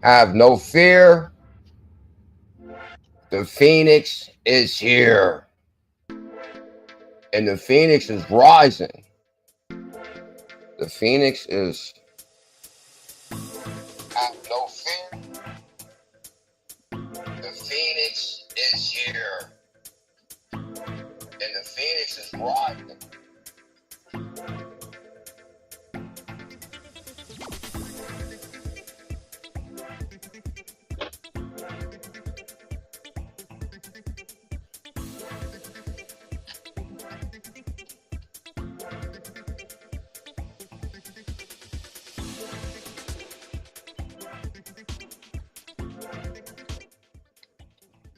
Have no fear. The Phoenix is here. And the Phoenix is rising. The Phoenix is. Have no fear. The Phoenix is here. And the Phoenix is rising.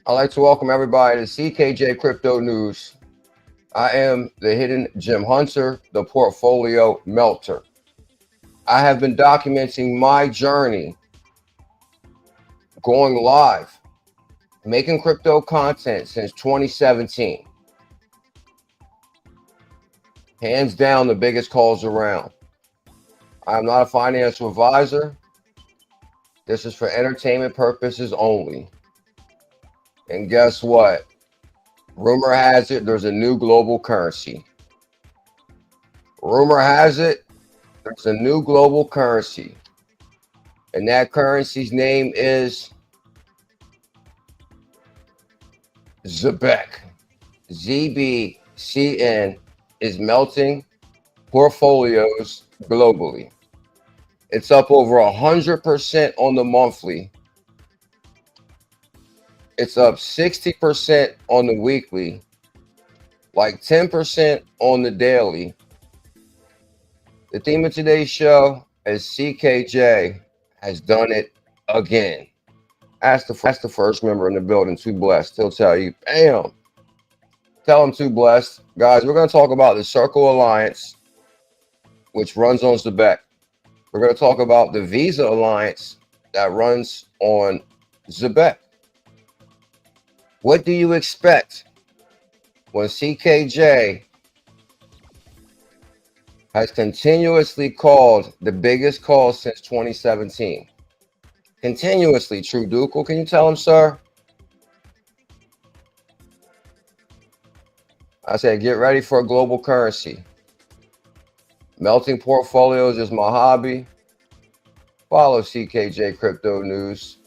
I'd like to welcome everybody to CKJ Crypto News. I am the hidden gem hunter, the portfolio melter. I have been documenting my journey, going live, making crypto content since 2017. Hands down, the biggest calls around. I am not a financial advisor. This is for entertainment purposes only. And guess what? Rumor has it there's a new global currency. Rumor has it there's a new global currency. And that currency's name is Zebec. ZBCN is melting portfolios globally. It's up over 100% on the monthly. It's up 60% on the weekly, like 10% on the daily. The theme of today's show is CKJ has done it again. That's the first member in the building, Too Blessed. He'll tell you, bam. Tell him Too Blessed. Guys, we're going to talk about the Circle Alliance, which runs on Zebec. We're going to talk about the Visa Alliance that runs on Zebec. What do you expect when CKJ has continuously called the biggest call since 2017? Continuously, True Ducal. Can you tell him, sir? I said, get ready for a global currency. Melting portfolios is my hobby. Follow CKJ Crypto News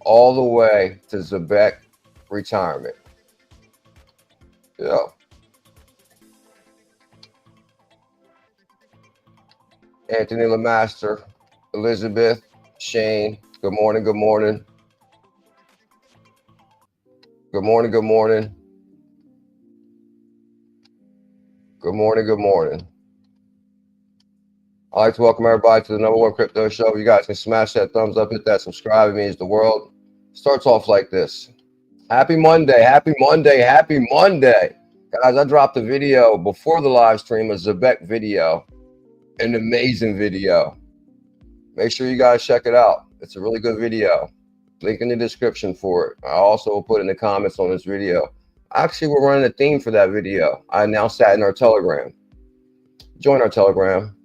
all the way to Zebec retirement. Yeah. Anthony Lemaster, Elizabeth, Shane, good morning, good morning. Good morning, good morning. Good morning, good morning. I'd like to welcome everybody to the #1 crypto show. You guys can smash that thumbs up, hit that subscribe. It means the world. Starts off like this. Happy Monday, happy Monday, happy Monday. Guys, I dropped a video before the live stream, a Zebec video, an amazing video. Make sure you guys check it out. It's a really good video. Link in the description for it. I also will put in the comments on this video. Actually, we're running a theme for that video. I announced that in our Telegram. Join our Telegram.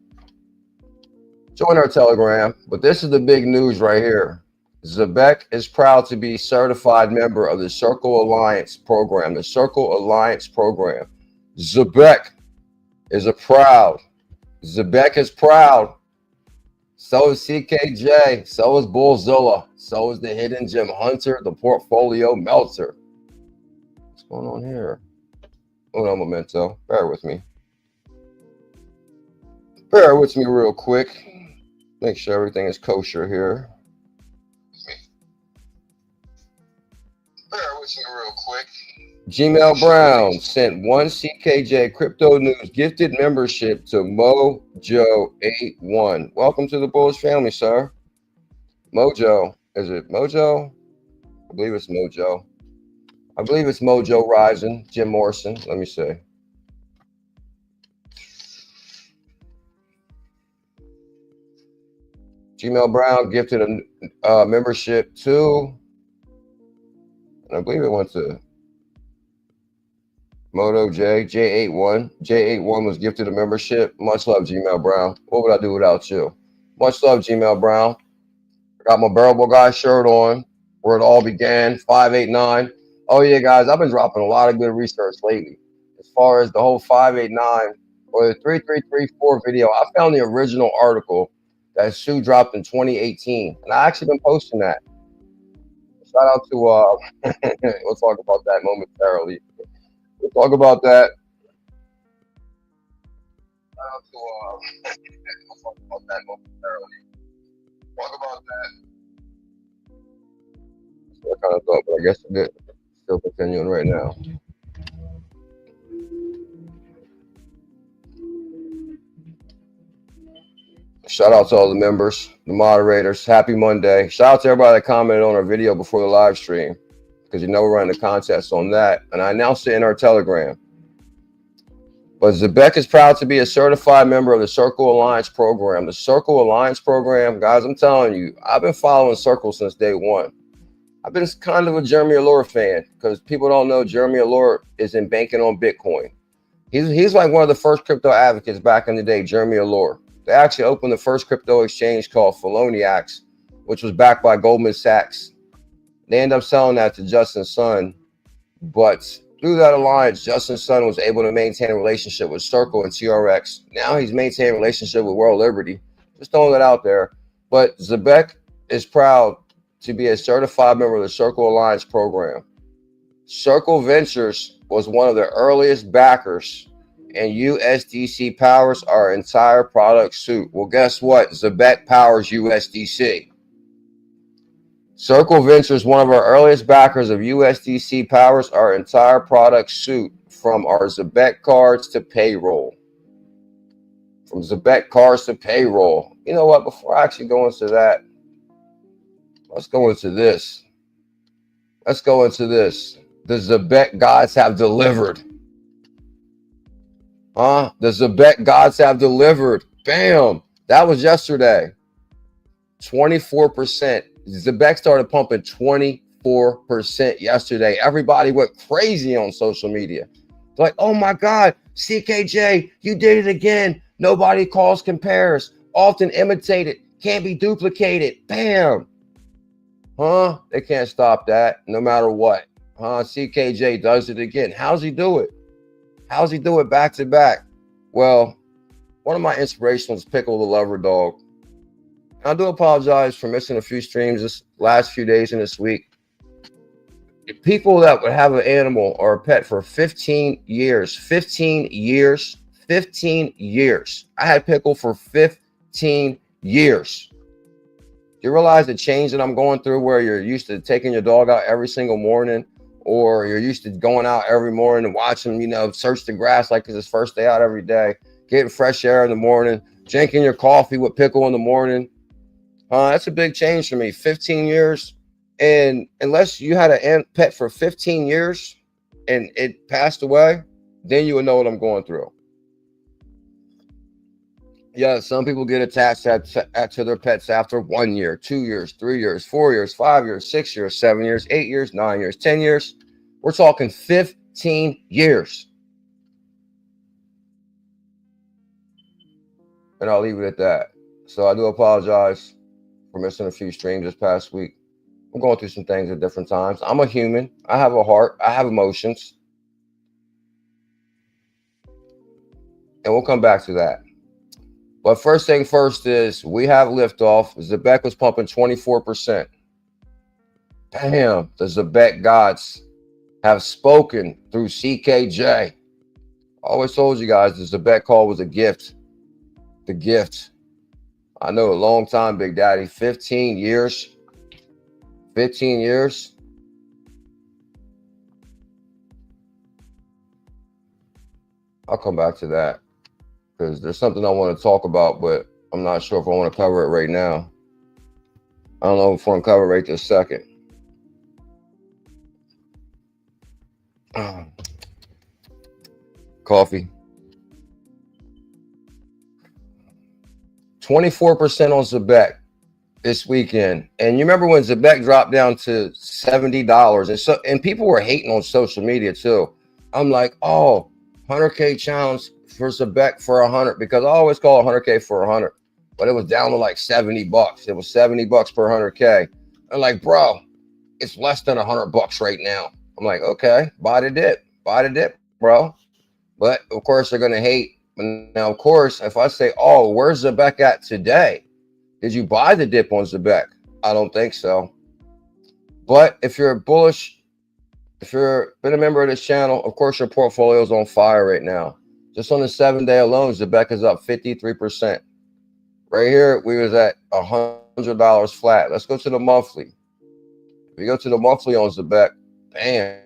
Join our Telegram. But this is the big news right here. Zebec is proud to be certified member of the Circle Alliance program. The Circle Alliance program. Zebec is proud. Zebec is proud. So is CKJ. So is Zilla. So is the hidden gem hunter, the portfolio melter. What's going on here? Hold on, Memento. Bear with me. Bear with me real quick. Make sure everything is kosher here. Bear with me real quick. Gmail Brown sent 1 CKJ Crypto News gifted membership to Mojo81. Welcome to the Bullish family, sir. Mojo. Is it Mojo? I believe it's Mojo. I believe it's Mojo Rising. Jim Morrison. Let me see. Gmail Brown gifted a membership to, and I believe it went to Moto J81. J81 was gifted a membership. Much love, Gmail Brown. What would I do without you? Much love, Gmail Brown. Got my Bearable Guy shirt on, where it all began, 589. Oh yeah, guys, I've been dropping a lot of good research lately. As far as the whole 589 or the 3334 video, I found the original article that Sue dropped in 2018, and I actually been posting that. Shout out to we'll talk about that momentarily. We'll talk about that. Shout out to we'll talk about that momentarily. Talk about that. That's what I kind of thought, but I guess it did. Still continuing right now. Shout out to all the members, the moderators. Happy Monday. Shout out to everybody that commented on our video before the live stream, because you know we're running a contest on that. And I announced it in our Telegram. But Zebec is proud to be a certified member of the Circle Alliance program. The Circle Alliance program, guys, I'm telling you, I've been following Circle since day one. I've been kind of a Jeremy Allure fan, because people don't know Jeremy Allure is in banking on Bitcoin. He's like one of the first crypto advocates back in the day, Jeremy Allure. They actually opened the first crypto exchange called Feloniacs, which was backed by Goldman Sachs. They ended up selling that to Justin's son, but through that alliance, Justin's son was able to maintain a relationship with Circle and TRX. Now he's maintaining a relationship with World Liberty. Just throwing that out there. But Zebec is proud to be a certified member of the Circle Alliance program. Circle Ventures was one of the earliest backers, and USDC powers our entire product suite. Well, guess what? Zebec powers USDC. Circle Ventures, one of our earliest backers of USDC, powers our entire product suite, from our Zebec cards to payroll. From Zebec cards to payroll. You know what? Before I actually go into that, let's go into this. Let's go into this. The Zebec gods have delivered. The Zebec gods have delivered. Bam. That was yesterday. 24%. Zebec started pumping 24% yesterday. Everybody went crazy on social media. It's like, oh my God, CKJ, you did it again. Nobody calls compares. Often imitated. Can't be duplicated. Bam. They can't stop that no matter what. CKJ does it again. How's he do it? How's he do it back to back? Well, one of my inspirations is Pickle the Lover Dog. I do apologize for missing a few streams this last few days in this week. People that would have an animal or a pet for 15 years, 15 years, 15 years. I had Pickle for 15 years. Do you realize the change that I'm going through, where you're used to taking your dog out every single morning, or you're used to going out every morning and watching him, search the grass like it's his first day out every day, getting fresh air in the morning, drinking your coffee with Pickle in the morning. That's a big change for me. 15 years. And unless you had a pet for 15 years and it passed away, then you would know what I'm going through. Yeah, some people get attached to their pets after 1 year, 2 years, 3 years, 4 years, 5 years, 6 years, 7 years, 8 years, 9 years, 10 years. We're talking 15 years. And I'll leave it at that. So I do apologize for missing a few streams this past week. I'm going through some things at different times. I'm a human. I have a heart. I have emotions. And we'll come back to that. But first thing first is we have liftoff. Zebec was pumping 24%. Damn, the Zebec gods have spoken through CKJ. I always told you guys the Zebec call was a gift. The gift. I know a long time, Big Daddy. 15 years. 15 years. I'll come back to that, because there's something I want to talk about, but I'm not sure if I want to cover it right now. I don't know if I want to cover it right this second. Coffee. 24% on Zebec this weekend. And you remember when Zebec dropped down to $70, and people were hating on social media too. I'm like, oh, 100K challenge for Zebec for 100, because I always call 100K for 100. but it was down to like 70 bucks. It was 70 bucks per 100K. I'm like, bro, it's less than 100 bucks right now. I'm like, okay, buy the dip, bro. But of course, they're going to hate. Now, of course, if I say, oh, where's Zebec at today? Did you buy the dip on Zebec? I don't think so. But if you're bullish, if you've been a member of this channel, of course, your portfolio is on fire right now. Just on the 7-day alone, Zebec is up 53%. Right here, we was at $100 flat. Let's go to the monthly. If we go to the monthly on Zebec, bam,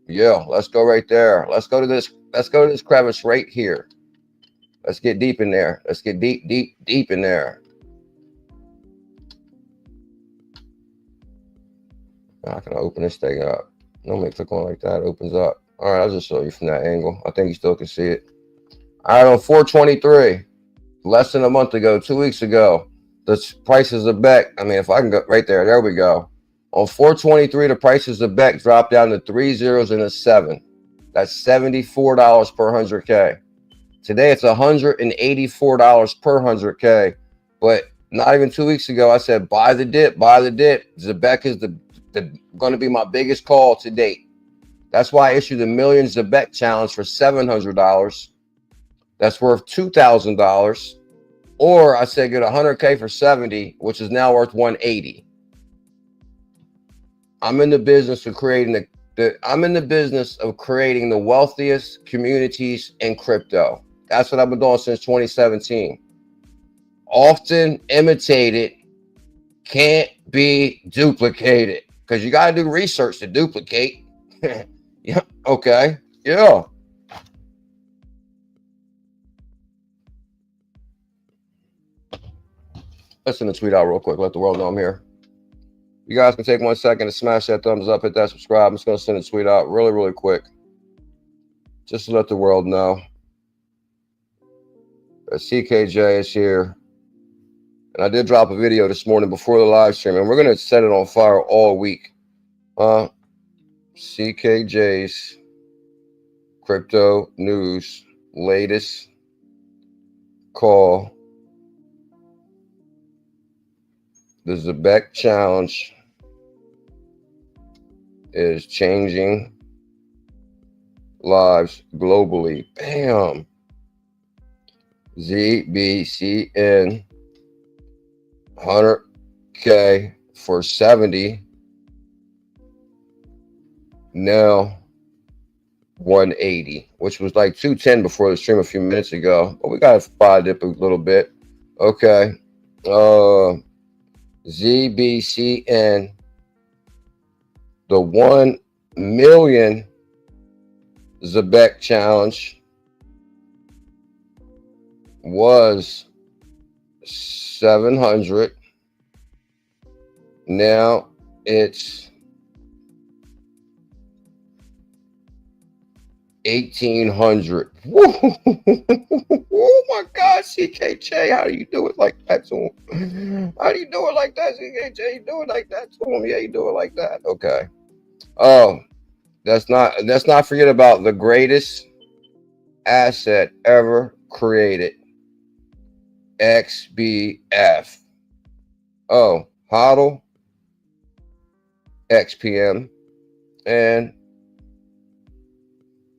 yeah, let's go right there. Let's go to this. Let's go to this crevice right here. Let's get deep in there. Let's get deep in there. I can open this thing up. Normally click on like that, it opens up. All right, I'll just show you from that angle. I think you still can see it. All right, on 423, less than a month ago, 2 weeks ago, the prices of Zebec. I mean, if I can go right there, there we go. On 423, the prices of Zebec dropped down to 3 zeros and a 7. That's $74 per 100K. Today, it's $184 per 100K. But not even 2 weeks ago, I said, buy the dip, buy the dip. Zebec is going to be my biggest call to date. That's why I issued the Million Zebec Challenge for $700. That's worth $2,000. Or I said get 100K for 70, which is now worth 180. I'm in the business of creating the wealthiest communities in crypto. That's what I've been doing since 2017. Often imitated, can't be duplicated. Because you got to do research to duplicate. Yeah. Okay. Yeah. Let's send a tweet out real quick. Let the world know I'm here. You guys can take 1 second to smash that thumbs up, hit that subscribe. I'm just going to send a tweet out really quick. Just to let the world know that CKJ is here. And I did drop a video this morning before the live stream, and we're going to set it on fire all week. CKJ's crypto news, latest call. The Zebec challenge is changing lives globally. Bam. ZBCN 100K for 70. Now 180, which was like 210 before the stream a few minutes ago. But we got to buy dip a little bit. Okay. ZBCN, the 1 million Zebec challenge was 700. Now it's 1,800. Oh my God, CKJ, how do you do it like that to him? How do you do it like that, CKJ? You do it like that to him? Yeah, you do it like that. Okay. Oh, let's not forget about the greatest asset ever created. XBF. Oh, HODL, XPM, and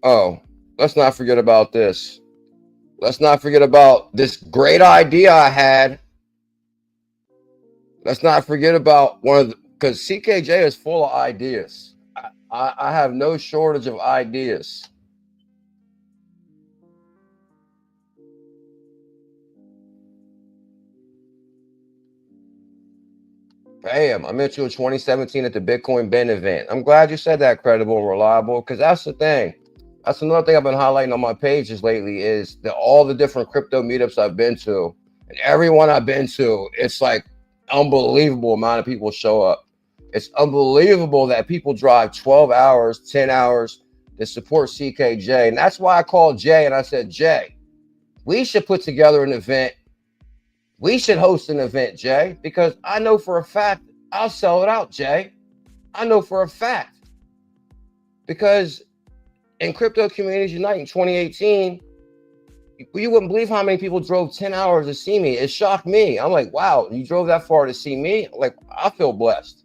oh, let's not forget about this. Let's not forget about this great idea I had. Let's not forget about because CKJ is full of ideas. I have no shortage of ideas. Bam, I met you in 2017 at the Bitcoin Ben event. I'm glad you said that, credible and reliable, because that's the thing. That's another thing I've been highlighting on my pages lately is that all the different crypto meetups I've been to, and everyone I've been to, it's like unbelievable amount of people show up. It's unbelievable that people drive 12 hours, 10 hours to support CKJ. And that's why I called Jay and I said, Jay, we should put together an event. We should host an event, Jay, because I know for a fact I'll sell it out, Jay. I know for a fact. Because in Crypto Communities Unite in 2018, You wouldn't believe how many people drove 10 hours to see me. It shocked me. I'm like, wow, you drove that far to see me? Like, I feel blessed.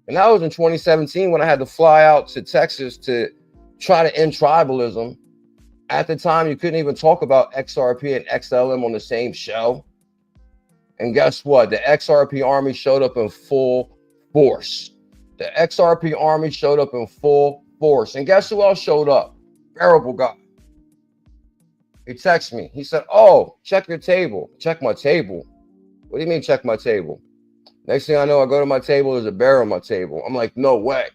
And that was in 2017 when I had to fly out to Texas to try to end tribalism. At the time, you couldn't even talk about XRP and XLM on the same show. And guess what? The XRP army showed up in full force. The XRP army showed up in full force. And guess who else showed up? Bearable guy. He texted me. He said, oh, check your table. Check my table. What do you mean check my table? Next thing I know, I go to my table, there's a bear on my table. I'm like, no way.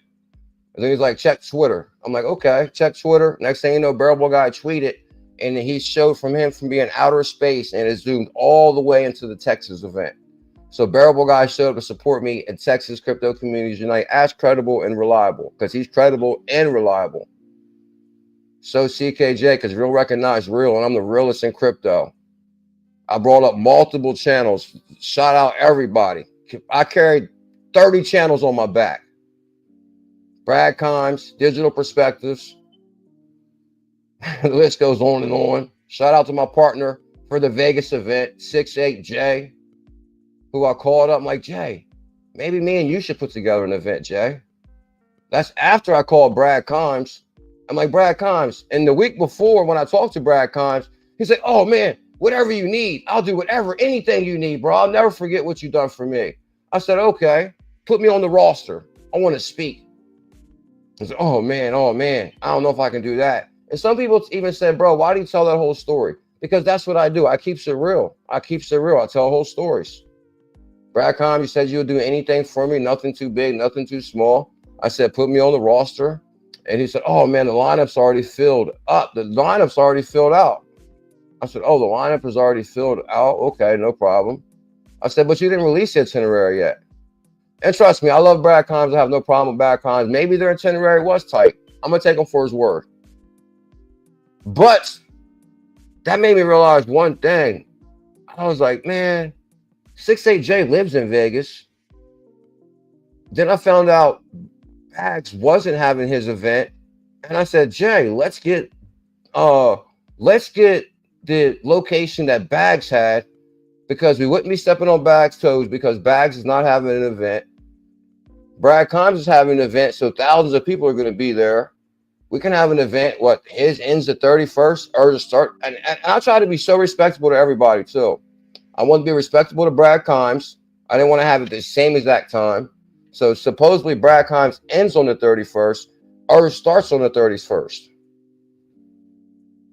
And then he's like, check Twitter. I'm like, okay, check Twitter. Next thing you know, Bearable guy tweeted, and he showed from being outer space, and it zoomed all the way into the Texas event. So Bearable guy showed up to support me at Texas Crypto Communities Unite as credible and reliable, because he's credible and reliable. So CKJ, because real recognize real, and I'm the realest in crypto. I brought up multiple channels, shout out everybody. I carried 30 channels on my back. Brad Kimes, Digital Perspectives. The list goes on and on. Shout out to my partner for the Vegas event, 68J, who I called up. I'm like, Jay, maybe me and you should put together an event, Jay. That's after I called Brad Kimes. I'm like, Brad Kimes. And the week before, when I talked to Brad Kimes, he said, oh, man, whatever you need, I'll do whatever, anything you need, bro. I'll never forget what you've done for me. I said, okay, put me on the roster. I want to speak. I said, oh, man, I don't know if I can do that. And some people even said, bro, why do you tell that whole story? Because that's what I do. I keep it real. I tell whole stories. Brad Kimes, you said you'll do anything for me, nothing too big, nothing too small. I said, put me on the roster. And he said, oh, man, the lineup's already filled up. The lineup's already filled out. I said, oh, the lineup is already filled out. Okay, no problem. I said, but you didn't release the itinerary yet. And trust me, I love Brad Kimes. I have no problem with Brad Kimes. Maybe their itinerary was tight. I'm going to take him for his word. But that made me realize one thing. I was like, man, 68J lives in Vegas. Then I found out Bags wasn't having his event. And I said, Jay, let's get the location that Bags had, because we wouldn't be stepping on Bags' toes, because Bags is not having an event. Brad Kimes is having an event, so thousands of people are going to be there. We can have an event, his ends the 31st, or to start. And I try to be so respectable to everybody, too. I want to be respectable to Brad Kimes. I didn't want to have it the same exact time. So supposedly Brad Kimes ends on the 31st, or starts on the 31st.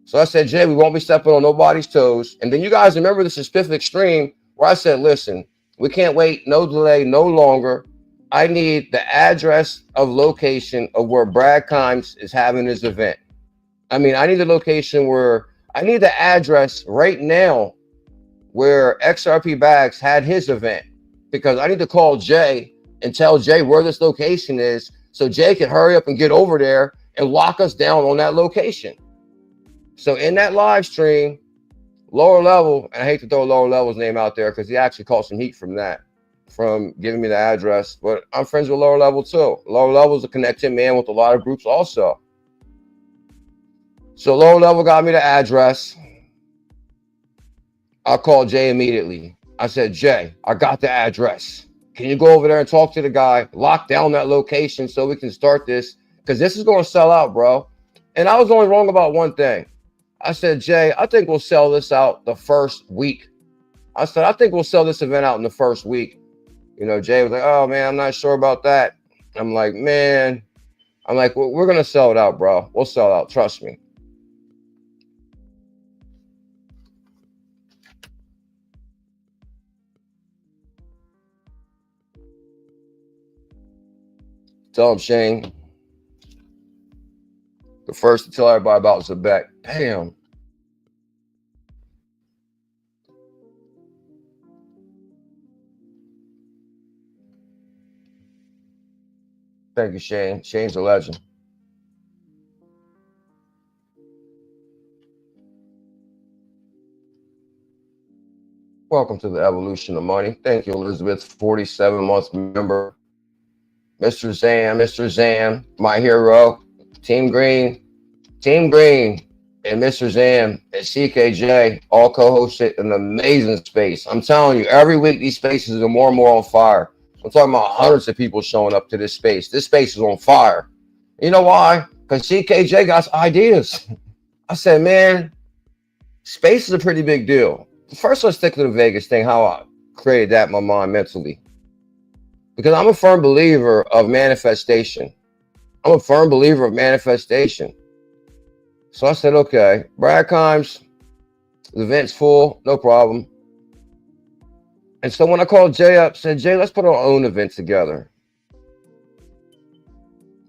So I said, Jay, we won't be stepping on nobody's toes. And then you guys remember the specific stream where I said, listen, we can't wait, no delay, no longer. I need the address of location of where Brad Kimes is having his event. I mean, I need the location I need the address right now where XRP Bags had his event, because I need to call Jay and tell Jay where this location is, so Jay can hurry up and get over there and lock us down on that location. So in that live stream, Lower Level, and I hate to throw Lower Level's name out there because he actually caught some heat from giving me the address, but I'm friends with Lower Level too. Lower Level is a connected man with a lot of groups also. So Lower Level got me the address. I called Jay immediately. I said, Jay, I got the address. Can you go over there and talk to the guy, lock down that location so we can start this? Because this is going to sell out, bro. And I was only wrong about one thing. I said, Jay, I think we'll sell this out the first week. I said, I think we'll sell this event out in the first week. You know, Jay was like, oh, man, I'm not sure about that. I'm like, man, well, we're going to sell it out, bro. We'll sell it out. Trust me. Tell him, Shane. The first to tell everybody about Zebec. Damn. Thank you, Shane. Shane's a legend. Welcome to the Evolution of Money. Thank you, Elizabeth, 47 months member. Mr. Zam, my hero. Team Green and Mr. Zam and CKJ all co-hosted an amazing space. I'm telling you, every week these spaces are more and more on fire. I'm talking about hundreds of people showing up to this space. This space is on fire. You know why? Because CKJ got ideas. I said, man, space is a pretty big deal. First, let's stick to the Vegas thing, how I created that in my mind mentally. Because I'm a firm believer of manifestation. I'm a firm believer of manifestation. So I said, okay, Brad Kimes, the event's full, no problem. And so when I called Jay up, said, Jay, let's put our own event together.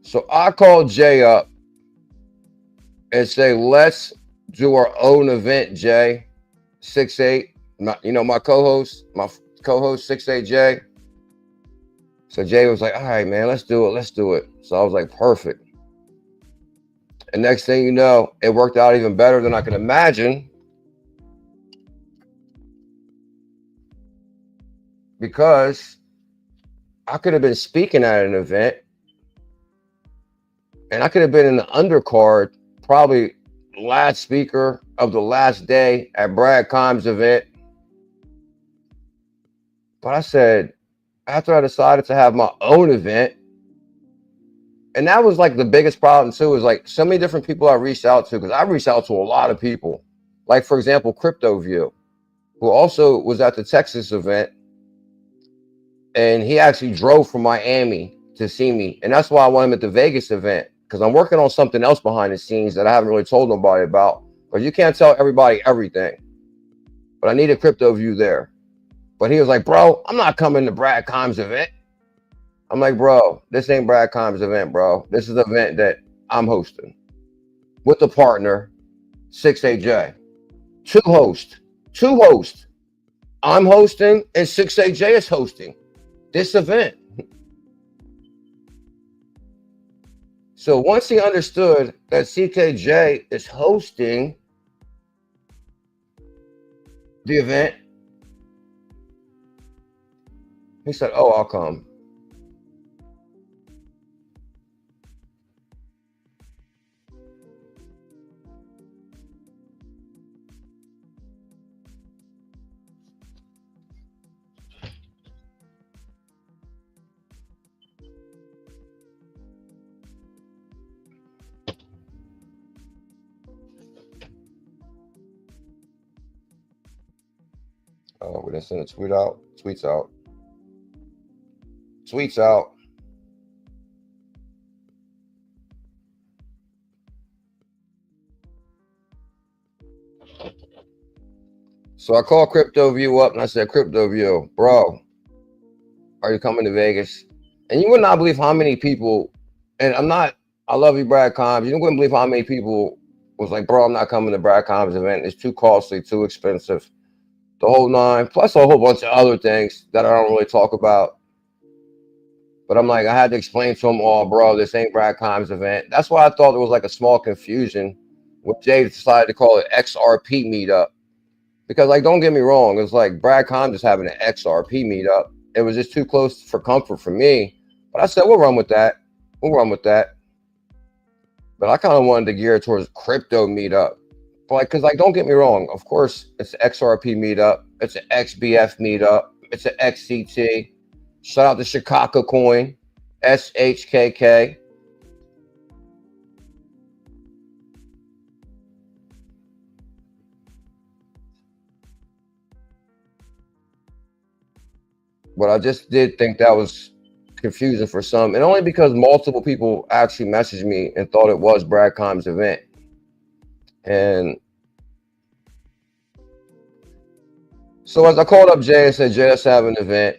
So I called Jay up and say, let's do our own event, Jay. 6'8", my co-host 6'8", Jay. So Jay was like, all right, man, let's do it. So I was like, perfect. And next thing you know, it worked out even better than I can imagine. Because I could have been speaking at an event and I could have been in the undercard, probably last speaker of the last day at Brad Kimes' event. But I said, after I decided to have my own event, and that was like the biggest problem too, is like so many different people I reached out to, because I reached out to a lot of people. Like, for example, Crypto View, who also was at the Texas event. And he actually drove from Miami to see me. And that's why I want him at the Vegas event, because I'm working on something else behind the scenes that I haven't really told nobody about. Because you can't tell everybody everything. But I need a Crypto View there. But he was like, bro, I'm not coming to Brad Kimes' event. I'm like, bro, this ain't Brad Kimes' event, bro. This is an event that I'm hosting with the partner, 6AJ. Two hosts. I'm hosting and 6AJ is hosting this event. So once he understood that CKJ is hosting the event, he said, oh, I'll come. Oh, we didn't send a tweet out. Tweets out. Tweets out. So I called Crypto View up and I said, Crypto View, bro, are you coming to Vegas? And you would not believe how many people, and I love you, Brad Kimes. You wouldn't believe how many people was like, bro, I'm not coming to Brad Kimes' event. It's too costly, too expensive. The whole nine, plus a whole bunch of other things that I don't really talk about. But I'm like, I had to explain to them all, bro, this ain't Brad Kimes' event. That's why I thought there was like a small confusion when Jay decided to call it XRP meetup. Because, like, don't get me wrong, it's like Brad Kimes is having an XRP meetup. It was just too close for comfort for me. But I said, we'll run with that. But I kind of wanted to gear towards crypto meetup. Like, because, like, don't get me wrong, of course, it's an XRP meetup. It's an XBF meetup. It's an XCT. Shout out to Chicago Coin, SHKK. But I just did think that was confusing for some, and only because multiple people actually messaged me and thought it was Brad Kimes' event. And so as I called up Jay and said, Jay, let's have an event.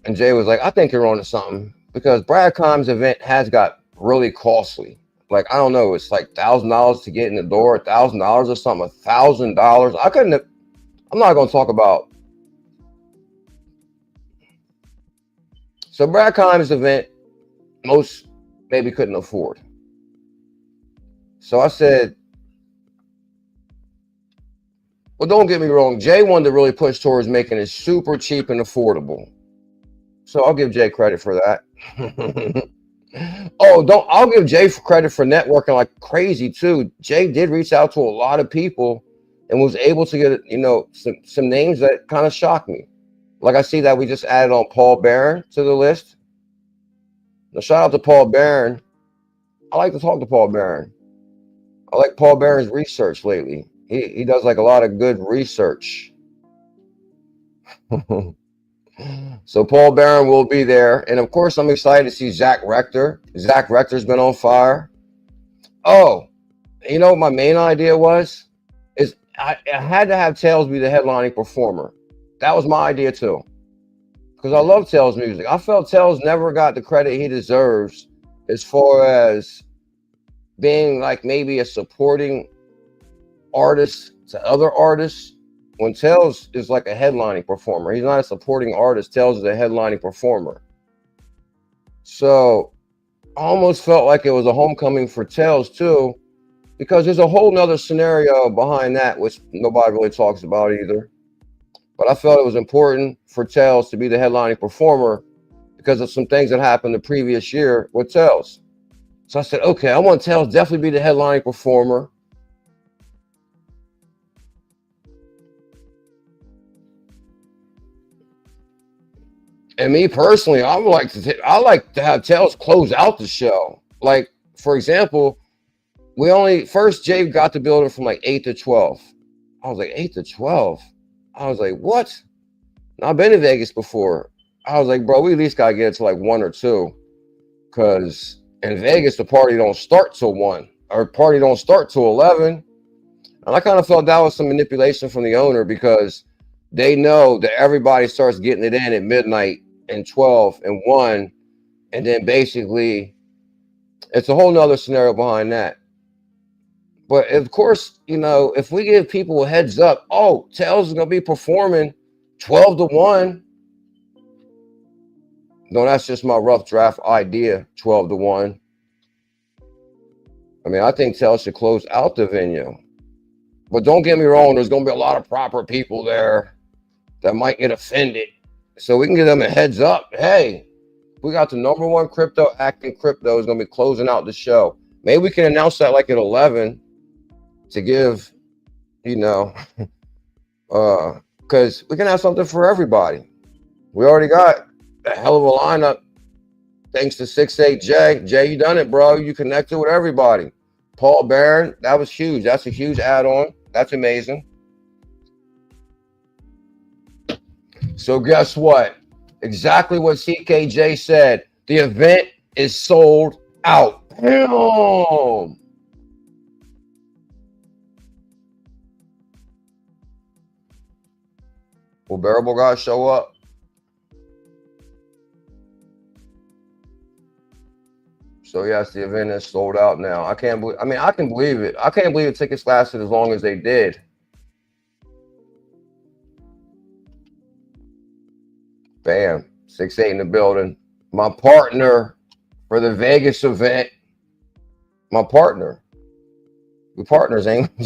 And Jay was like, I think you're on to something, because Brad Kimes' event has got really costly. Like, I don't know, it's like $1,000 to get in the door, $1,000 or something, $1,000. I'm not going to talk about. So Brad Kimes' event, most maybe couldn't afford. So I said, well, don't get me wrong. Jay wanted to really push towards making it super cheap and affordable. So I'll give Jay credit for that. Oh, I'll give Jay for credit for networking like crazy too. Jay did reach out to a lot of people and was able to get, some names that kind of shocked me. Like I see that we just added on Paul Barron to the list. Now, shout out to Paul Barron. I like to talk to Paul Barron. I like Paul Barron's research lately. He does like a lot of good research. So Paul Barron will be there. And of course, I'm excited to see Zach Rector. Zach Rector's been on fire. Oh, you know what my main idea was? Is I had to have Tails be the headlining performer. That was my idea too. Because I love Tails music. I felt Tails never got the credit he deserves as far as being like maybe a supporting artist to other artists. When Tails is like a headlining performer, he's not a supporting artist. Tails is a headlining performer. So I almost felt like it was a homecoming for Tails too, because there's a whole nother scenario behind that, which nobody really talks about either. But I felt it was important for Tails to be the headlining performer because of some things that happened the previous year with Tails. So I said, okay, I want Tails definitely be the headlining performer. And me personally, I like to have Tails close out the show. Like, for example, first Jay got the building from like 8 to 12. I was like, 8 to 12? I was like, what? I've been to Vegas before. I was like, bro, we at least gotta get it to like 1 or 2. Cause in Vegas, the party don't start till 1 or party don't start till 11. And I kind of felt that was some manipulation from the owner because they know that everybody starts getting it in at midnight and 12 and 1. And then basically it's a whole nother scenario behind that. But of course, if we give people a heads up, oh, Tails is going to be performing 12 to 1. No, that's just my rough draft idea, 12 to 1. I mean, I think Tails should close out the venue. But don't get me wrong, there's going to be a lot of proper people there that might get offended. So we can give them a heads up. Hey, we got the #1 crypto acting crypto is going to be closing out the show. Maybe we can announce that like at 11 to give, because we can have something for everybody. We already got a hell of a lineup thanks to 68J. Jay, you done it, bro. You connected with everybody. Paul Barron, that was huge. That's a huge add-on. That's amazing. So guess what? Exactly what CKJ said. The event is sold out. Boom. Will Bearable guys show up? So yes, the event is sold out now. I can believe it. I can't believe the tickets lasted as long as they did. Bam, 6-8 in the building. My partner for the Vegas event. My partner. We partners, ain't we?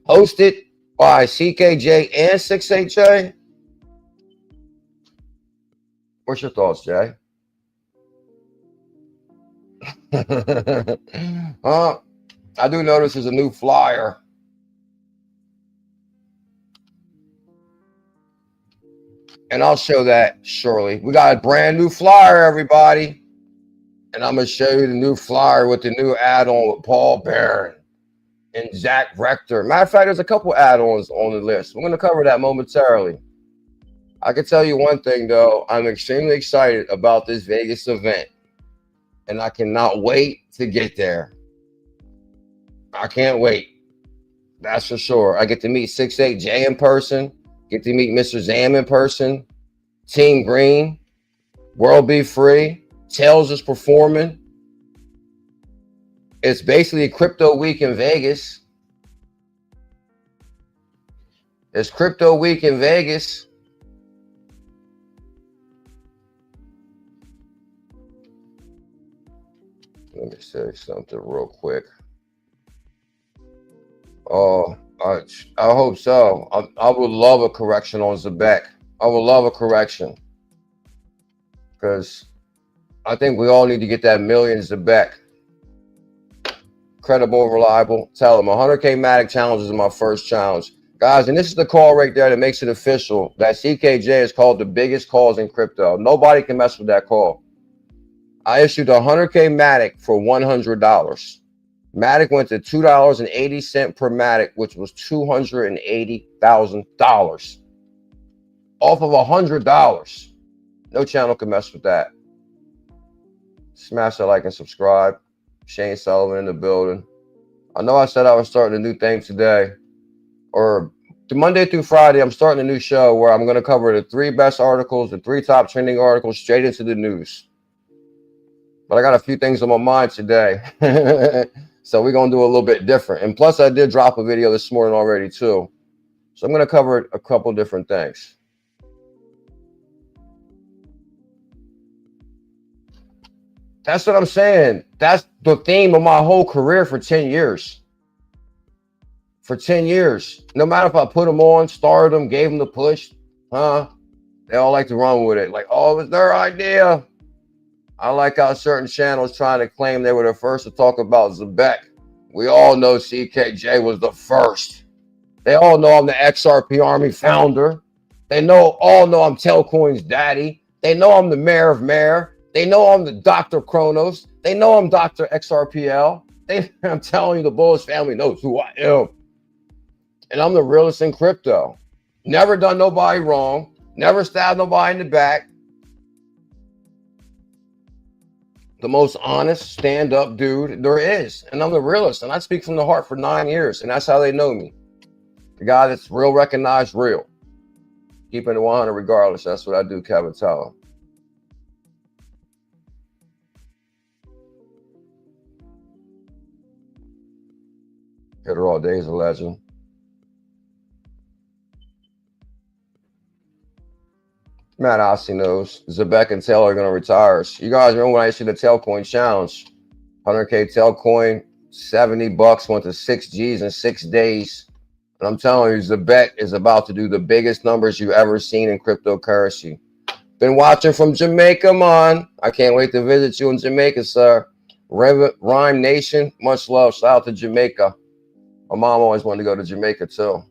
Hosted by CKJ and 68J. What's your thoughts, Jay? I do notice there's a new flyer. And I'll show that shortly. We got a brand new flyer, everybody. And I'm going to show you the new flyer with the new add-on with Paul Barron and Zach Rector. Matter of fact, there's a couple add-ons on the list. We're going to cover that momentarily. I can tell you one thing, though. I'm extremely excited about this Vegas event. And I cannot wait to get there. I can't wait. That's for sure. I get to meet 68J in person. Get to meet Mr. Zam in person. Team Green. World Be Free. Tails is performing. It's basically a crypto week in Vegas. It's crypto week in Vegas. Let me say something real quick. Oh, I hope so. I would love a correction on Zebec. I would love a correction because I think we all need to get that millions Zebec. Credible, reliable. Tell them 100K Matic challenge is my first challenge. Guys, and this is the call right there that makes it official. That CKJ is called the biggest calls in crypto. Nobody can mess with that call. I issued 100K Matic for $100. Matic went to $2.80 per Matic, which was $280,000 off of $100. No channel can mess with that. Smash that like and subscribe. Shane Sullivan in the building. I know I said I was starting a new thing today, or Monday through Friday. I'm starting a new show where I'm going to cover the 3 best articles, the 3 top trending articles, straight into the news. But I got a few things on my mind today. So we're going to do a little bit different. And plus, I did drop a video this morning already, too. So I'm going to cover a couple different things. That's what I'm saying. That's the theme of my whole career for 10 years. For 10 years. No matter if I put them on, started them, gave them the push, they all like to run with it. Like, oh, it was their idea. I like how certain channels trying to claim they were the first to talk about Zebec. We all know CKJ was the first. They all know I'm the XRP Army founder. They all know I'm Telcoin's daddy. They know I'm the mayor of Mayor. They know I'm the Dr. Kronos. They know I'm Dr. XRPL. I'm telling you, the Bullish family knows who I am. And I'm the realest in crypto. Never done nobody wrong. Never stabbed nobody in the back. The most honest stand-up dude there is. And I'm the realest. And I speak from the heart for 9 years. And that's how they know me. The guy that's real, recognized, real. Keeping it 100 regardless. That's what I do, Kevin. Tell him. Hit her all day is a legend. Matt Ossie knows. Zebec and Taylor are going to retire. You guys remember when I issued the Tailcoin challenge? 100K Tailcoin, $70 went to 6 G's in 6 days. And I'm telling you, Zebec is about to do the biggest numbers you've ever seen in cryptocurrency. Been watching from Jamaica, man. I can't wait to visit you in Jamaica, sir. Rhyme Nation, much love. Shout out to Jamaica. My mom always wanted to go to Jamaica, too.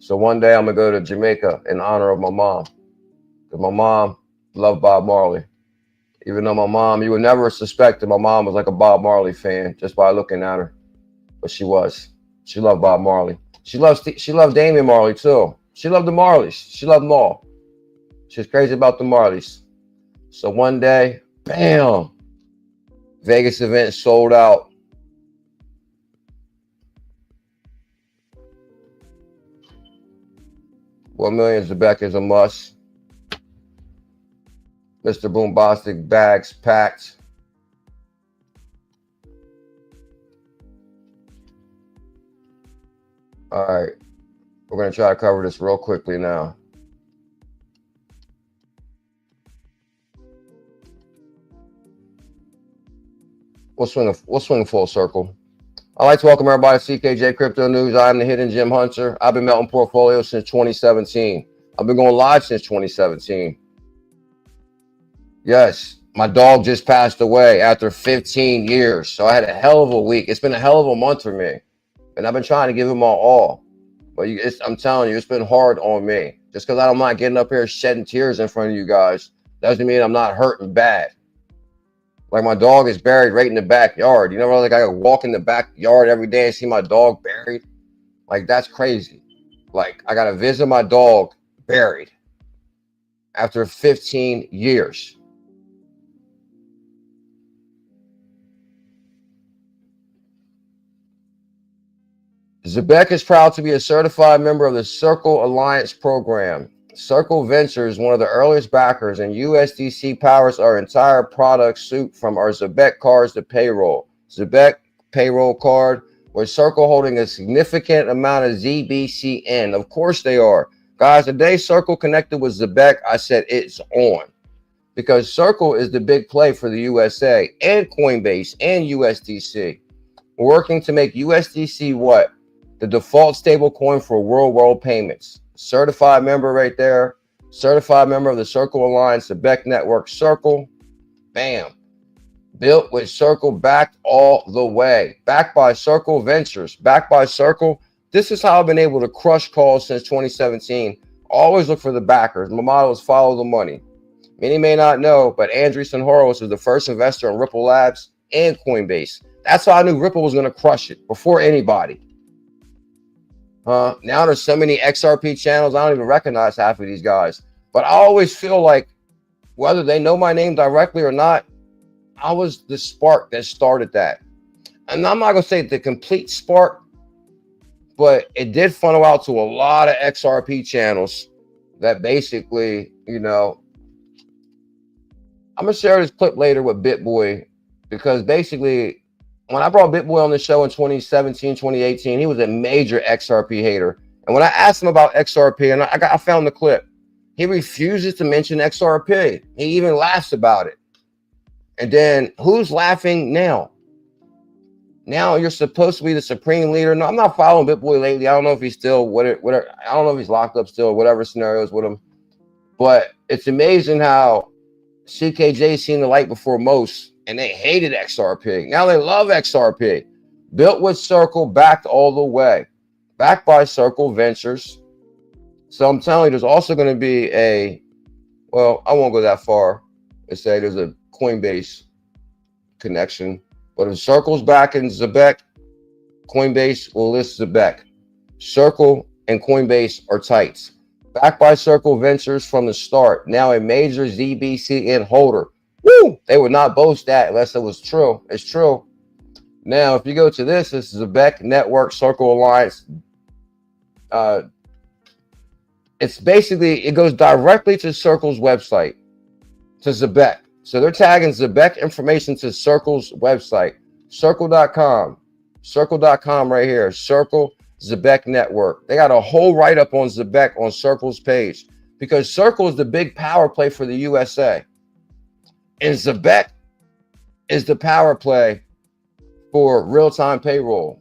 So one day I'm going to go to Jamaica in honor of my mom. Because my mom loved Bob Marley. Even though my mom, you would never suspect that my mom was like a Bob Marley fan just by looking at her. But she was. She loved Bob Marley. She loved Damian Marley, too. She loved the Marleys. She loved them all. She was crazy about the Marleys. So one day, bam, Vegas event sold out. $1 million Zebec is a must. Mr. Boombastic bags packed. All right. We're going to try to cover this real quickly now. We'll swing full circle. I'd like to welcome everybody to CKJ Crypto News. I'm the Hidden Gem Hunter. I've been melting portfolios since 2017. I've been going live since 2017. Yes, my dog just passed away after 15 years. So I had a hell of a week. It's been a hell of a month for me. And I've been trying to give him my all. But I'm telling you, it's been hard on me. Just because I'm not getting up here shedding tears in front of you guys doesn't mean I'm not hurting bad. Like my dog is buried right in the backyard. You know, like I walk in the backyard every day and see my dog buried. Like that's crazy. Like I got to visit my dog buried after 15 years. Zebec is proud to be a certified member of the Circle Alliance program. Circle Ventures, one of the earliest backers, and USDC powers our entire product suite from our Zebec cards to payroll. Zebec payroll card, with Circle holding a significant amount of ZBCN. Of course they are. Guys, the day Circle connected with Zebec, I said it's on. Because Circle is the big play for the USA and Coinbase and USDC. We're working to make USDC what? The default stable coin for world payments. Certified member right there. Certified member of the Circle Alliance, Zebec Network Circle. Bam. Built with Circle, backed all the way. Backed by Circle Ventures. Backed by Circle. This is how I've been able to crush calls since 2017. Always look for the backers. My motto is follow the money. Many may not know, but Andreessen Horowitz was the first investor in Ripple Labs and Coinbase. That's how I knew Ripple was going to crush it before anybody. Now there's so many XRP channels, I don't even recognize half of these guys. But I always feel like whether they know my name directly or not, I was the spark that started that. And I'm not going to say the complete spark, but it did funnel out to a lot of XRP channels that basically, you know, I'm going to share this clip later with BitBoy, because basically when I brought BitBoy on the show in 2017, 2018, he was a major XRP hater. And when I asked him about XRP, and I found the clip, he refuses to mention XRP. He even laughs about it. And then who's laughing now? Now you're supposed to be the supreme leader. No, I'm not following BitBoy lately. I don't know if he's still whatever. I don't know if he's locked up still, whatever scenarios with him. But it's amazing how CKJ seen the light before most, and they hated XRP. Now they love XRP. Built with Circle, backed all the way. Backed by Circle Ventures. So I'm telling you, there's also going to be a, well, I won't go that far and say there's a Coinbase connection. But if Circle's back in Zebec, Coinbase will list Zebec. Circle and Coinbase are tight. Backed by Circle Ventures from the start. Now a major ZBCN holder. Woo! They would not boast that unless it was true. It's true. Now, if you go to this is Zebec Network Circle Alliance. It's basically, it goes directly to Circle's website, to Zebec. So they're tagging Zebec information to Circle's website, circle.com, circle.com right here, Circle Zebec Network. They got a whole write-up on Zebec on Circle's page, because Circle is the big power play for the USA. And Zebec is the power play for real-time payroll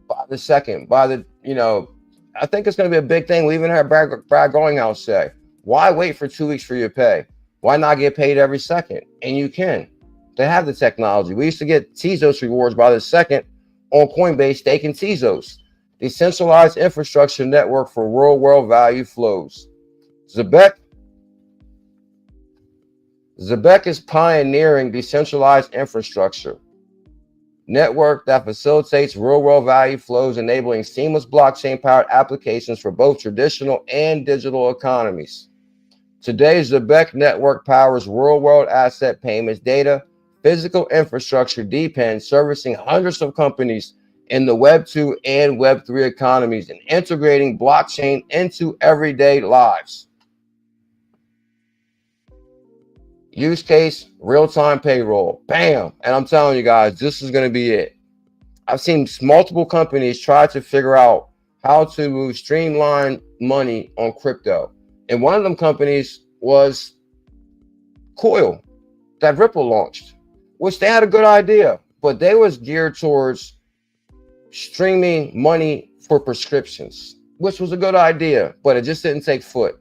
by the second, by the, you know, I think it's going to be a big thing. We even heard Brad Goinghouse say, why wait for 2 weeks for your pay? Why not get paid every second? And you can. They have the technology. We used to get Tezos rewards by the second on Coinbase staking Tezos. Decentralized infrastructure network for real world value flows. Zebec is pioneering decentralized infrastructure network that facilitates real world value flows, enabling seamless blockchain powered applications for both traditional and digital economies. Today's Zebec network powers real world asset payments, data, physical infrastructure, depends, servicing hundreds of companies in the Web 2 and Web 3 economies, and integrating blockchain into everyday lives. Use case, real-time payroll. Bam. And I'm telling you guys, this is going to be it. I've seen multiple companies try to figure out how to move streamlined money on crypto. And one of them companies was Coil that Ripple launched, which they had a good idea, but they was geared towards streaming money for prescriptions, which was a good idea, but it just didn't take foot.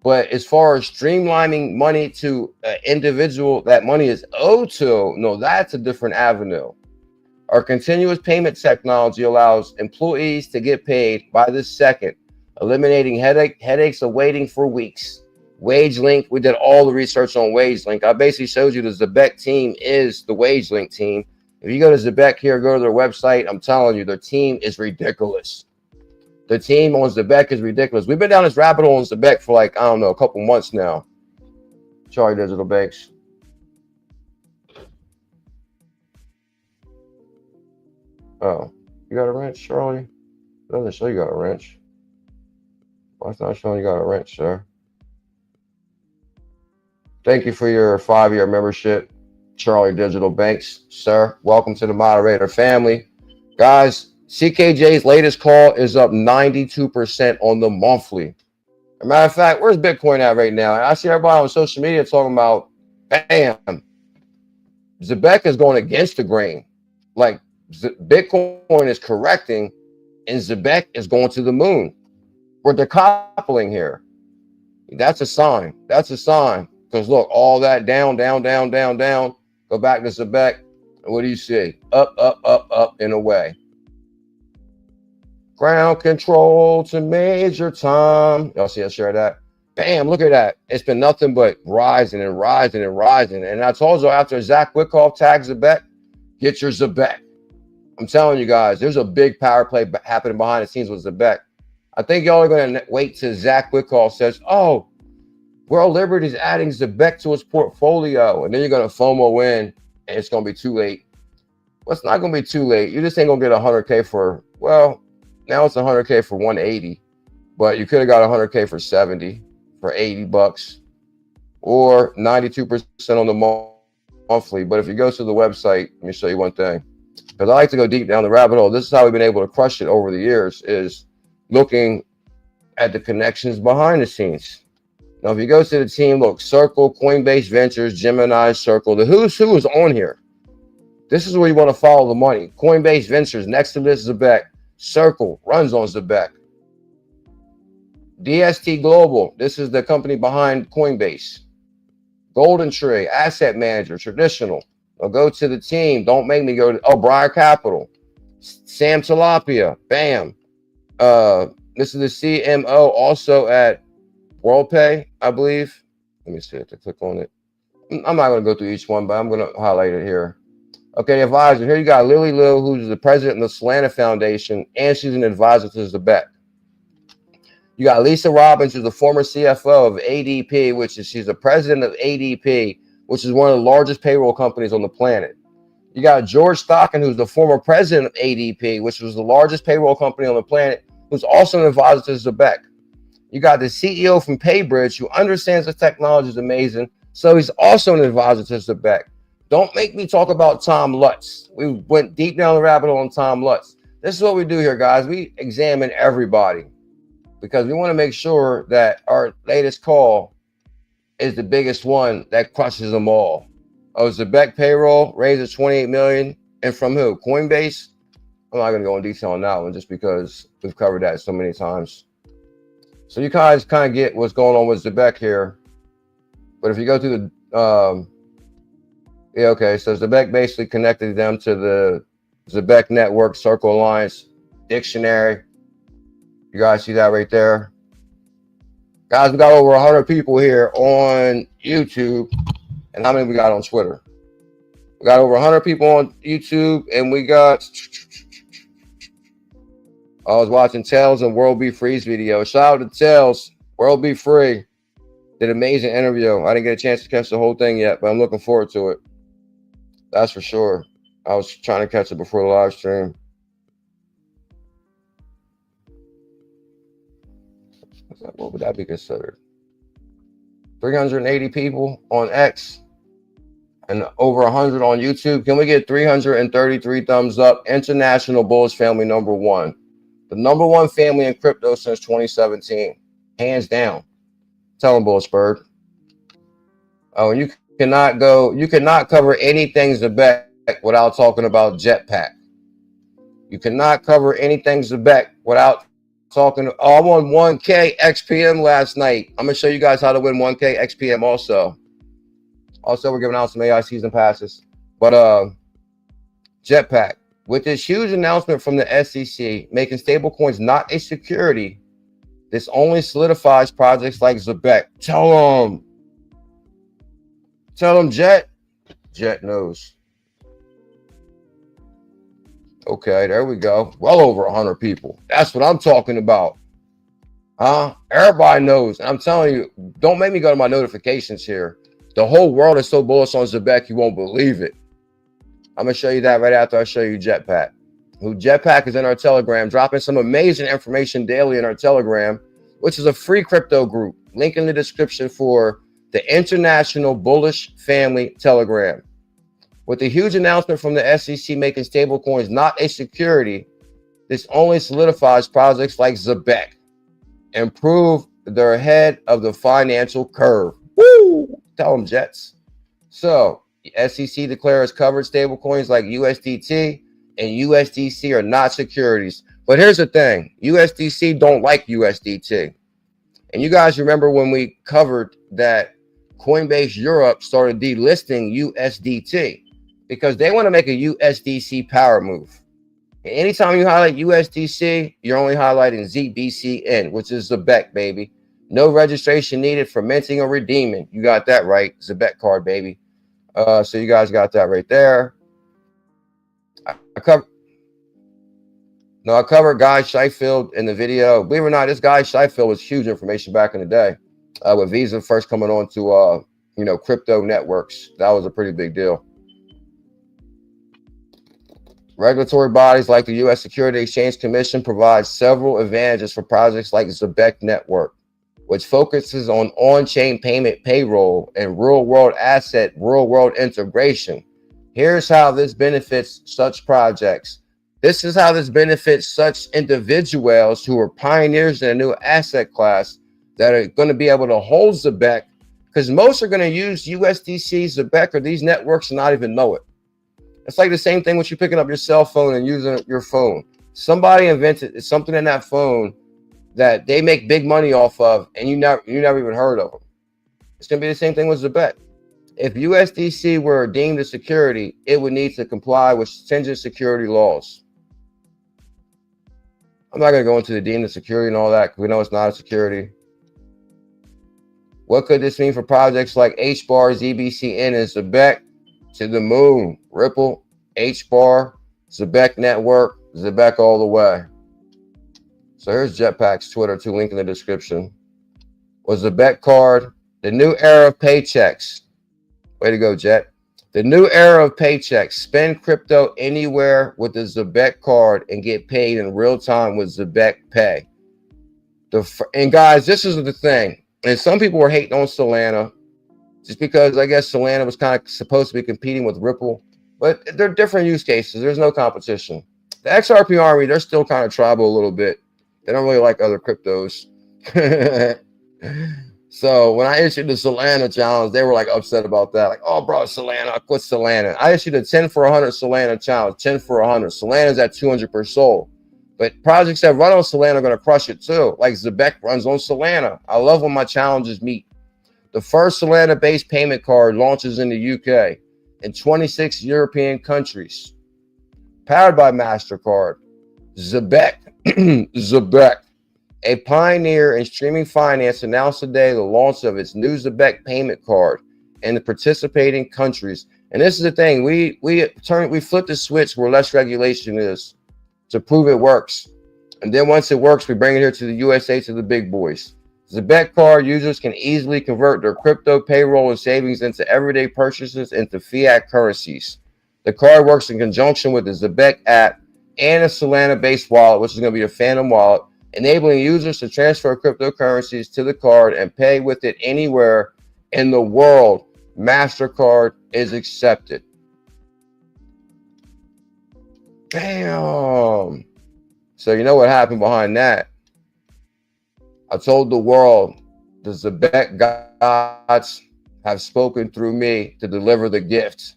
But as far as streamlining money to an individual that money is owed to, no, that's a different avenue. Our continuous payment technology allows employees to get paid by the second, eliminating headaches of waiting for weeks. WageLink, we did all the research on WageLink. I basically showed you the Zebec team is the WageLink team. If you go to Zebec here, go to their website, I'm telling you, their team is ridiculous. The team on Zebec is ridiculous. We've been down this rabbit hole on Zebec for like, I don't know, a couple months now. Charlie Digital Banks. Oh, you got a wrench, Charlie? It doesn't show you got a wrench. Why it's not showing you got a wrench, sir? Thank you for your 5-year membership, Charlie Digital Banks, sir. Welcome to the moderator family. Guys, CKJ's latest call is up 92% on the monthly. As a matter of fact, where's Bitcoin at right now? I see everybody on social media talking about, bam, Zebec is going against the grain. Like, Bitcoin is correcting and Zebec is going to the moon. We're decoupling here. That's a sign. That's a sign. Because look, all that down, down, down, down, down. Go back to Zebec. And what do you see? Up, up, up, up, and away. Ground control to Major Tom. Y'all see us share that? Bam, look at that. It's been nothing but rising and rising and rising. And I told you after Zach Wickoff tags Zebec, get your Zebec. I'm telling you guys, there's a big power play happening behind the scenes with Zebec. I think y'all are going to wait till Zach Wickoff says, oh, World Liberty is adding Zebec to his portfolio. And then you're going to FOMO in and it's going to be too late. Well, it's not going to be too late. You just ain't going to get 100K for, well, now it's 100K for 180. But you could have got 100K for 70, for 80 bucks, or 92% on the monthly. But if you go to the website, let me show you one thing. Because I like to go deep down the rabbit hole. This is how we've been able to crush it over the years, is looking at the connections behind the scenes. Now, if you go to the team, look, Circle, Coinbase Ventures, Gemini, Circle, the who's who is on here. This is where you want to follow the money. Coinbase Ventures, next to this, Zebec. Circle runs on Zebec. DST Global, this is the company behind Coinbase. Golden Tree, asset manager, traditional. Now go to the team. Don't make me go to, oh, Briar Capital. Sam Tilapia, bam. This is the CMO also at WorldPay, I believe. Let me see if I click on it. I'm not going to go through each one, but I'm going to highlight it here. Okay, advisor. Here you got Lily Liu, who's the president of the Solana Foundation, and she's an advisor to Zebec. You got Lisa Robbins, who's the former CFO of ADP, which is she's the president of ADP, which is one of the largest payroll companies on the planet. You got George Stockin, who's the former president of ADP, which was the largest payroll company on the planet, who's also an advisor to Zebec. You got the CEO from PayBridge, who understands the technology is amazing, so he's also an advisor to Zebec. Don't make me talk about Tom Lutz. We went deep down the rabbit hole on Tom Lutz. This is what we do here, guys. We examine everybody because we want to make sure that our latest call is the biggest one that crushes them all. Oh, Zebec payroll raises 28 million, and from who? Coinbase. I'm not going to go in detail on that one just because we've covered that so many times. So you guys kind of get what's going on with Zebec here. But if you go to the yeah, okay, so Zebec basically connected them to the Zebec Network Circle Alliance dictionary. You guys see that right there? Guys, we got over 100 people here on YouTube. And how many we got on Twitter? We got over 100 people on YouTube, and we got... I was watching Tails and World Be Free's video. Shout out to Tails. World Be Free. Did an amazing interview. I didn't get a chance to catch the whole thing yet, but I'm looking forward to it. That's for sure. I was trying to catch it before the live stream. What would that be considered? 380 people on X and over 100 on YouTube. Can we get 333 thumbs up? International Bullish family #1. The #1 family in crypto since 2017. Hands down. Tell them, Bullish Bird. Oh, and you cannot cover anything Zebec without talking about Jetpack. You cannot cover anything Zebec without talking. Oh, I won 1K XPM last night. I'm going to show you guys how to win 1K XPM also. Also, we're giving out some AI season passes. But Jetpack, with this huge announcement from the SEC making stablecoins not a security, this only solidifies projects like Zebec. Tell them, Jet. Jet knows. Okay, there we go. Well over 100 people. That's what I'm talking about. Huh? Everybody knows. I'm telling you, don't make me go to my notifications here. The whole world is so bullish on Zebec, you won't believe it. I'm going to show you that right after I show you Jetpack. Jetpack is in our Telegram, dropping some amazing information daily in our Telegram, which is a free crypto group. Link in the description for the International Bullish Family Telegram. With the huge announcement from the SEC making stablecoins not a security, this only solidifies projects like Zebec and prove they're ahead of the financial curve. Woo! Tell them, Jets. So, the SEC declares covered stablecoins like USDT and USDC are not securities. But here's the thing. USDC don't like USDT. And you guys remember when we covered that Coinbase Europe started delisting USDT because they want to make a USDC power move. And anytime you highlight USDC, you're only highlighting ZBCN, which is Zebec, baby. No registration needed for minting or redeeming. You got that right. Zebec card, baby. So you guys got that right there. I covered Guy Sheffield in the video. Believe it or not, this Guy Sheffield was huge information back in the day. With Visa first coming on to crypto networks. That was a pretty big deal. Regulatory bodies like the U.S. Securities Exchange Commission provide several advantages for projects like Zebec Network, which focuses on-chain payment payroll and real-world asset, real-world integration. Here's how this benefits such projects. This is how this benefits such individuals who are pioneers in a new asset class that are going to be able to hold Zebec, because most are going to use USDC, Zebec, or these networks and not even know it. It's like the same thing with you picking up your cell phone and using your phone. Somebody invented something in that phone that they make big money off of, and you never even heard of them. It's going to be the same thing with Zebec. If USDC were deemed a security, it would need to comply with stringent security laws. I'm not going to go into the deemed a security and all that because we know it's not a security. What could this mean for projects like HBAR, ZBCN, and Zebec? To the moon. Ripple, HBAR, Zebec Network, Zebec all the way. So here's Jetpack's Twitter, too, link in the description. Was Zebec card the new era of paychecks? Way to go, Jet. The new era of paychecks. Spend crypto anywhere with the Zebec card and get paid in real time with Zebec Pay. And guys, this is the thing. And some people were hating on Solana just because I guess Solana was kind of supposed to be competing with Ripple. But they're different use cases. There's no competition. The XRP army, they're still kind of tribal a little bit. They don't really like other cryptos. So when I issued the Solana challenge, they were like upset about that. Like, oh, bro, Solana, I quit Solana. I issued a 10 for 100 Solana challenge, 10 for 100. Solana's at 200 per soul. But projects that run on Solana are going to crush it too. Like Zebec runs on Solana. I love when my challenges meet. The first Solana-based payment card launches in the UK in 26 European countries. Powered by MasterCard. Zebec. Zebec. A pioneer in streaming finance, announced today the launch of its new Zebec payment card in the participating countries. And this is the thing, we flip the switch where less regulation is to prove it works. And then once it works, we bring it here to the USA, to the big boys. Zebec card users can easily convert their crypto payroll and savings into everyday purchases into fiat currencies. The card works in conjunction with the Zebec app and a Solana-based wallet, which is going to be a Phantom wallet, enabling users to transfer cryptocurrencies to the card and pay with it anywhere in the world. MasterCard is accepted. Damn. So you know what happened behind that? I told the world the Zebec gods have spoken through me to deliver the gift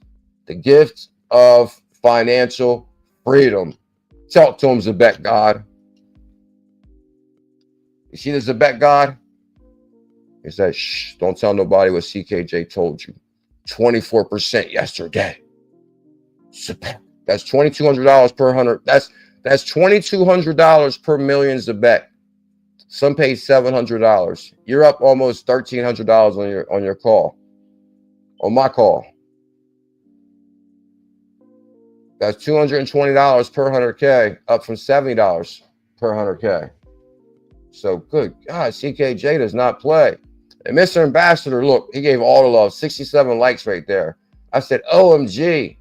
of financial freedom. Talk to him, Zebec God. You see the Zebec God? He said, shh, don't tell nobody what CKJ told you. 24% yesterday. Zebec. That's $2,200 per 100. That's $2,200 per million Zebec. Some paid $700. You're up almost $1,300 on your call. On my call. That's $220 per 100K, up from $70 per 100K. So good God, CKJ does not play. And Mr. Ambassador, look, he gave all the love, 67 likes right there. I said, OMG,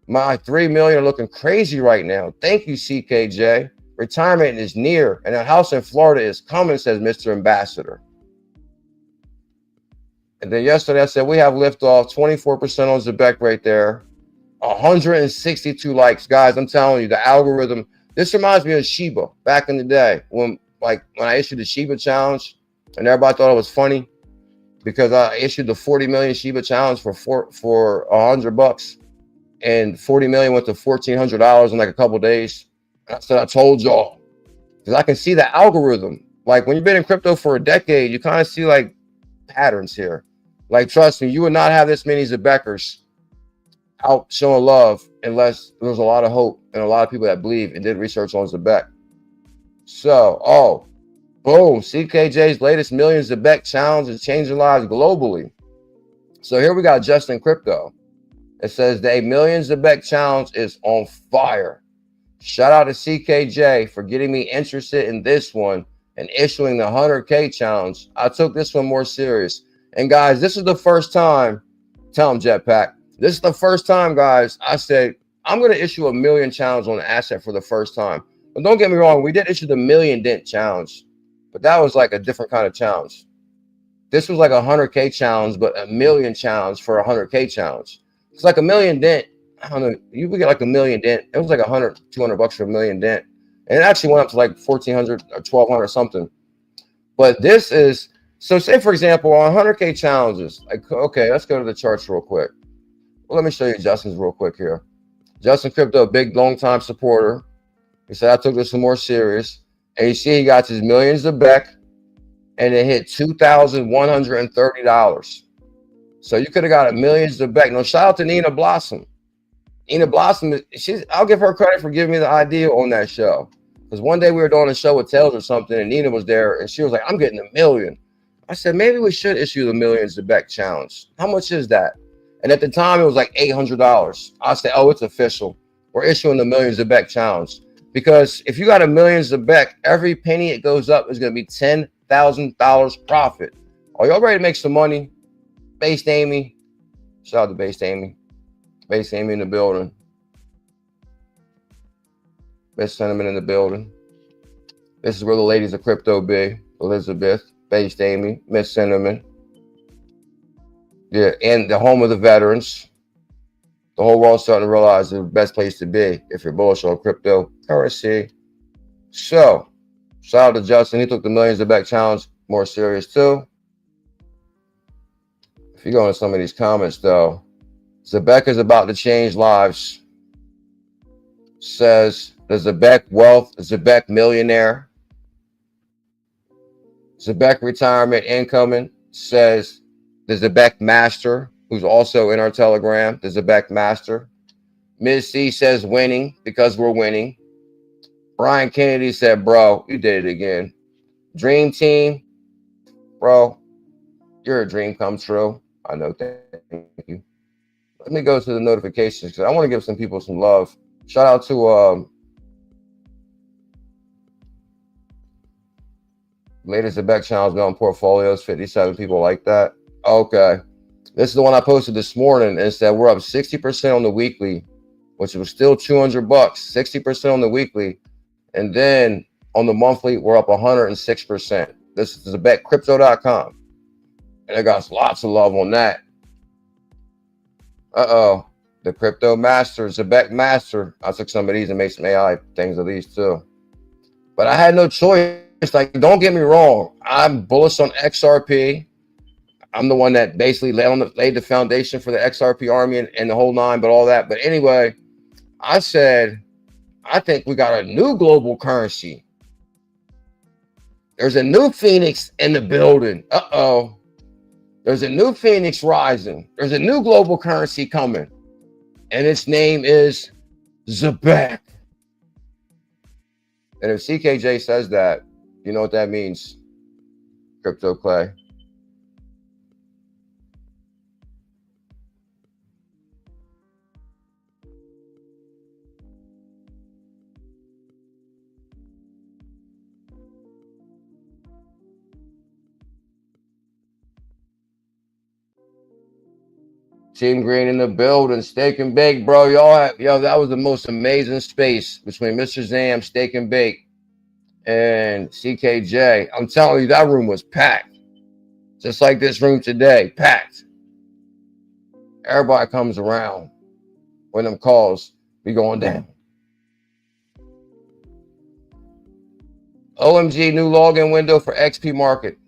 my 3 million are looking crazy right now. Thank you, CKJ. Retirement is near, and that house in Florida is coming, says Mr. Ambassador. And then yesterday I said, we have liftoff, 24% on Zebec right there. 162 likes. Guys, I'm telling you, the algorithm, this reminds me of Shiba back in the day when I issued the Shiba challenge and everybody thought it was funny because I issued the 40 million Shiba challenge for $100 and 40 million went to $1,400 in like a couple days. I said, I told y'all, because I can see the algorithm. Like when you've been in crypto for a decade, you kind of see like patterns here. Like, trust me, you would not have this many Zebekers out showing love unless there was a lot of hope and a lot of people that believe and did research on Zebec. So, boom, CKJ's latest millions Zebec challenge is changing lives globally. So here we got Justin Crypto. It says the millions Zebec challenge is on fire. Shout out to CKJ for getting me interested in this one and issuing the 100K challenge. I took this one more serious. And guys, this is the first time, tell them Jetpack, this is the first time, guys, I said, I'm going to issue a million challenge on an asset for the first time. But don't get me wrong, we did issue the million dent challenge, but that was like a different kind of challenge. This was like a 100K challenge, but a million challenge for a 100K challenge. It's like a million dent. I don't know. You would get like a million dent. It was like 100, 200 bucks for a million dent. And it actually went up to like 1,400 or 1,200 something. But this is, so say for example, on 100K challenges, like, okay, let's go to the charts real quick. Well, let me show you Justin's real quick here. Justin Crypto, big long time supporter. He said, I took this one more serious. And you see he got his millions of Zebec and it hit $2,130. So you could have got a millions of Zebec. No, shout out to Nina Blossom. Nina Blossom, I'll give her credit for giving me the idea on that show. Because one day we were doing a show with Tails or something, and Nina was there, and she was like, I'm getting a million. I said, maybe we should issue the millions Zebec challenge. How much is that? And at the time, it was like $800. I said, oh, it's official. We're issuing the millions Zebec because if you got a millions Zebec, every penny it goes up is going to be $10,000 profit. Are y'all ready to make some money? Based Amy. Shout out to Based Amy. Based Amy in the building. Best sentiment in the building. This is where the ladies of crypto be. Elizabeth, Based Amy, Miss Cinnamon. Yeah, and the home of the veterans. The whole world's starting to realize the best place to be if you're bullish on cryptocurrency. So, shout out to Justin. He took the millions Zebec challenge more serious too. If you go into some of these comments though, Zebec is about to change lives. Says the Zebec wealth, Zebec millionaire. Zebec retirement incoming. Says the Zebec master, who's also in our Telegram, the Zebec master. Ms. C says winning because we're winning. Brian Kennedy said, bro, you did it again. Dream team, bro, you're a dream come true. I know, thank you. Let me go to the notifications because I want to give some people some love. Shout out to latest Zebec challenge on portfolios, 57 people like that. Okay. This is the one I posted this morning and said we're up 60% on the weekly, which was still 200 bucks, 60% on the weekly. And then on the monthly, we're up 106%. This is ZebecCrypto.com. And I got lots of love on that. The crypto master, Zebec master. I took some of these and made some AI things of these too. But I had no choice. Like, don't get me wrong. I'm bullish on XRP. I'm the one that basically laid the foundation for the XRP army and the whole nine, but all that. But anyway, I said, I think we got a new global currency. There's a new Phoenix in the building. There's a new Phoenix rising. There's a new global currency coming. And its name is Zebec. And if CKJ says that, you know what that means, Crypto Clay. Team Green in the building, Steak and Bake, bro. Yo, that was the most amazing space between Mr. Zam, Steak and Bake, and CKJ. I'm telling you, that room was packed. Just like this room today, packed. Everybody comes around when them calls be going down. OMG, new login window for XP Market.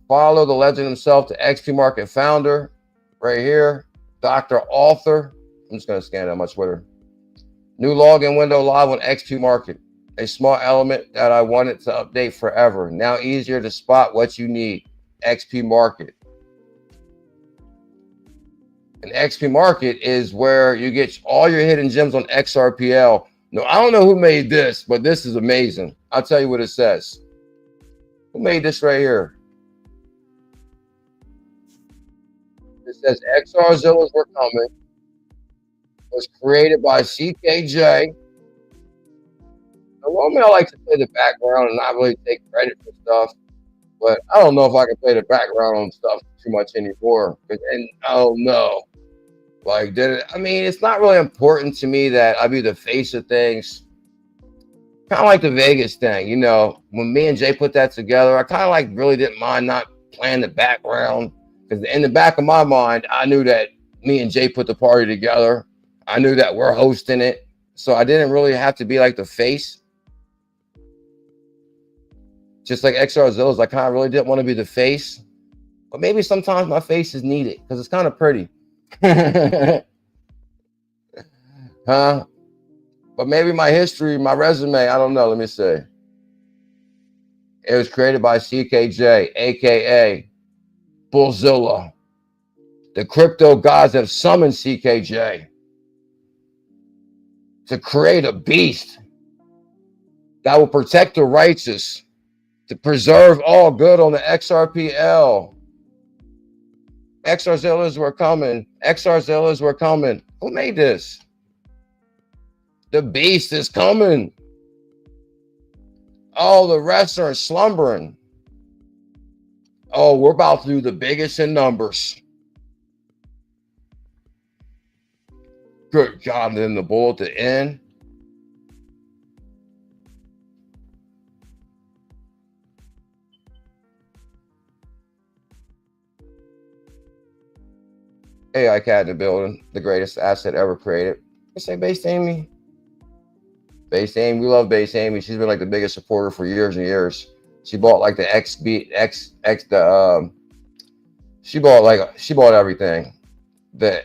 Follow the legend himself, the XP Market founder, right here. Dr. Author. I'm just going to scan that much Twitter. New login window live on XP Market. A small element that I wanted to update forever. Now easier to spot what you need. XP Market. And XP Market is where you get all your hidden gems on XRPL. No, I don't know who made this, but this is amazing. I'll tell you what it says. Who made this right here? It says XR Zillas were coming. It was created by CKJ. Normally, I like to play the background and not really take credit for stuff, but I don't know if I can play the background on stuff too much anymore. And I don't know. Like, I mean, it's not really important to me that I be the face of things. Kind of like the Vegas thing, you know, when me and Jay put that together, I kind of like really didn't mind not playing the background, because in the back of my mind, I knew that me and Jay put the party together. I knew that we're hosting it. So I didn't really have to be like the face. Just like XR Zillas, I kind of really didn't want to be the face. But maybe sometimes my face is needed because it's kind of pretty. Huh? But maybe my history, my resume, I don't know. Let me see. It was created by CKJ, aka Bullzilla. The crypto gods have summoned CKJ to create a beast that will protect the righteous, to preserve all good on the XRPL. XR Zillas were coming. XR Zillas were coming. Who made this? The beast is coming. Oh, the rest are slumbering. Oh, we're about to do the biggest in numbers. Good God, and then the bull at the end. AI cat in the building, the greatest asset ever created. I say Base Amy. Base Amy, we love Base Amy. She's been like the biggest supporter for years and years. She bought like the she bought everything. The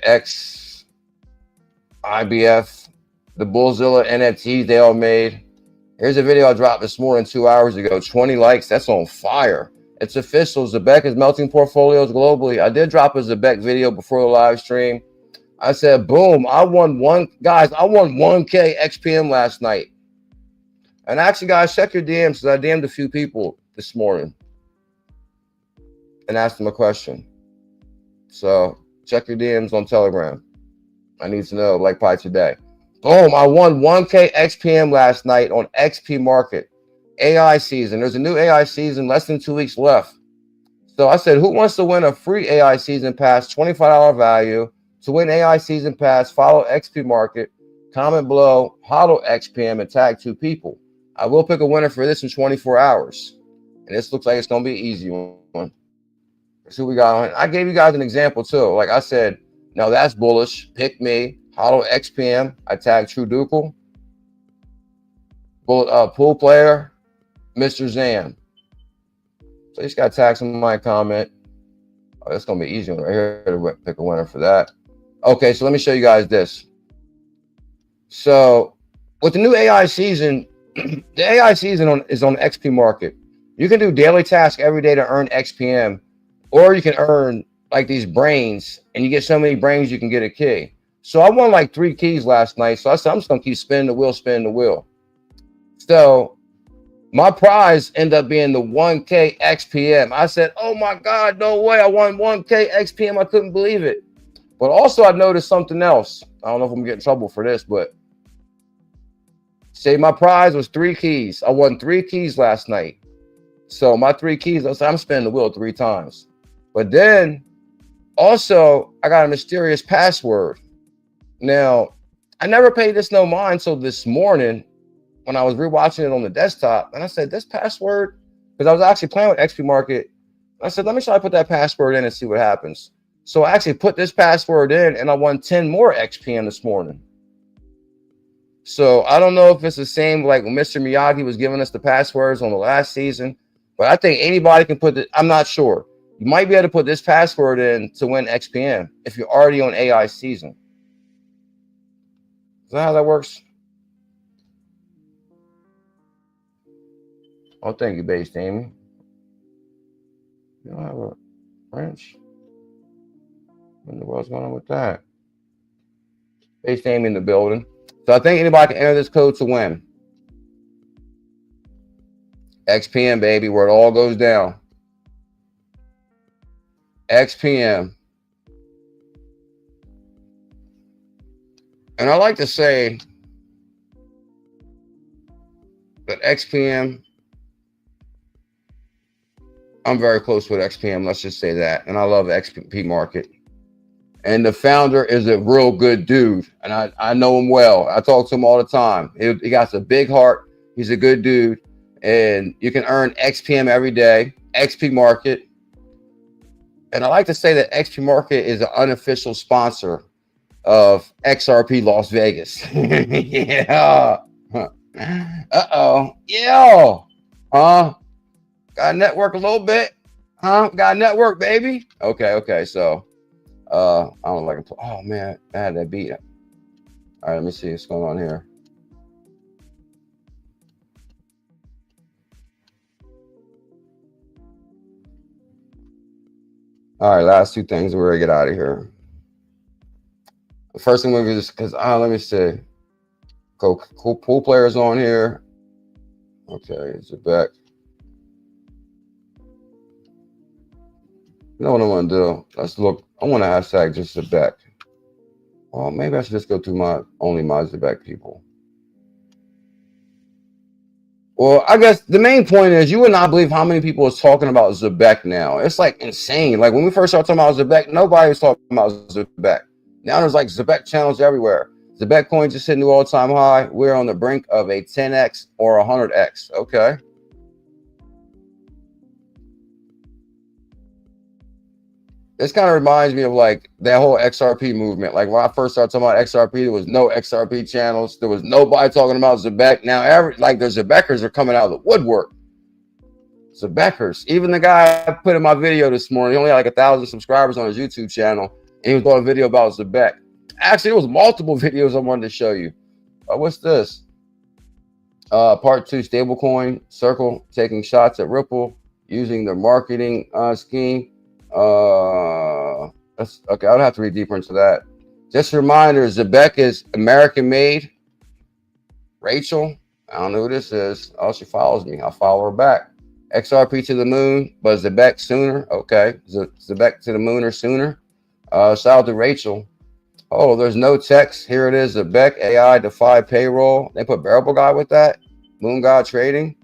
IBF, the Bullzilla NFTs they all made. Here's a video I dropped this morning 2 hours ago. 20 likes. That's on fire. It's official. Zebec is melting portfolios globally. I did drop a Zebec video before the live stream. I said, boom, I won 1K XPM last night. And actually, guys, check your DMs, because I DM'd a few people this morning and asked them a question. So check your DMs on Telegram. I need to know, like pie today. Boom, I won 1K XPM last night on XP Market. AI season. There's a new AI season, less than 2 weeks left. So I said, who wants to win a free AI season pass, $25 value? To win AI season pass, follow XP Market, comment below, hodl XPM, and tag 2 people. I will pick a winner for this in 24 hours. And this looks like it's going to be an easy one. Let's see what we got on. I gave you guys an example too. Like I said, now that's bullish. Pick me, hodl XPM. I tag True Ducal. Pool player, Mr. Zam. So you just got to tag some of my comment. Oh, that's going to be easy one right here to pick a winner for that. Okay, so let me show you guys this. So with the new AI season, the AI season is on XP Market. You can do daily tasks every day to earn XPM, or you can earn like these brains, and you get so many brains you can get a key. So I won like 3 keys last night. So I said, I'm just going to keep spinning the wheel. So my prize ended up being the 1K XPM. I said, oh my God, no way. I won 1K XPM. I couldn't believe it. But also I noticed something else. I don't know if I'm getting in trouble for this, but say my prize was 3 keys. I won 3 keys last night. So my 3 keys, I said, I'm spinning the wheel 3 times. But then also I got a mysterious password. Now, I never paid this no mind. So this morning, when I was rewatching it on the desktop, and I said, this password, because I was actually playing with XP Market. I said, let me try to put that password in and see what happens. So I actually put this password in, and I won 10 more XPM this morning. So I don't know if it's the same like Mr. Miyagi was giving us the passwords on the last season, but I think anybody can put it. I'm not sure. You might be able to put this password in to win XPM if you're already on AI season. Is that how that works? Oh, thank you, Base Amy. You don't have a wrench. What in the world's going on with that? Base name in the building. So I think anybody can enter this code to win. XPM, baby, where it all goes down. XPM. And I like to say that XPM, I'm very close with XPM, let's just say that. And I love XP Market. And the founder is a real good dude. And I know him well. I talk to him all the time. He got a big heart. He's a good dude. And you can earn XPM every day, XP Market. And I like to say that XP Market is an unofficial sponsor of XRP Las Vegas. Yeah. Uh-oh. Yeah. Got a network a little bit. Got a network, baby. Okay. So, I don't like it. Oh, man. I had that beat. All right, let me see what's going on here. All right, last two things. We're going to get out of here. The first thing we're just because let me see. Cool pool players on here. Okay, Zebec. You know what I want to do? Let's look. I want to hashtag just Zebec. Well, maybe I should just go to only my Zebec people. Well, I guess the main point is you would not believe how many people is talking about Zebec now. It's like insane. Like when we first started talking about Zebec, nobody was talking about Zebec. Now there's like Zebec channels everywhere. Zebec coin just hit new all-time high. We're on the brink of a 10x or 100x. Okay. This kind of reminds me of like that whole XRP movement. Like when I first started talking about XRP, there was no XRP channels. There was nobody talking about Zebec. Now the Zebecers are coming out of the woodwork. Zebecers. Even the guy I put in my video this morning, he only had like 1,000 subscribers on his YouTube channel. And he was doing a video about Zebec. Actually, it was multiple videos I wanted to show you. What's this? Part 2, stablecoin, Circle taking shots at Ripple using their marketing scheme. That's okay. I'll have to read deeper into that. Just a reminder, Zebec is American made. Rachel, I don't know who this is. Oh, she follows me. I'll follow her back. XRP to the moon, but Zebec sooner. Okay. Zebec to the moon or sooner. Shout out to Rachel. Oh, there's no text. Here it is. Zebec AI DeFi payroll. They put Bearable God with that. Moon God trading.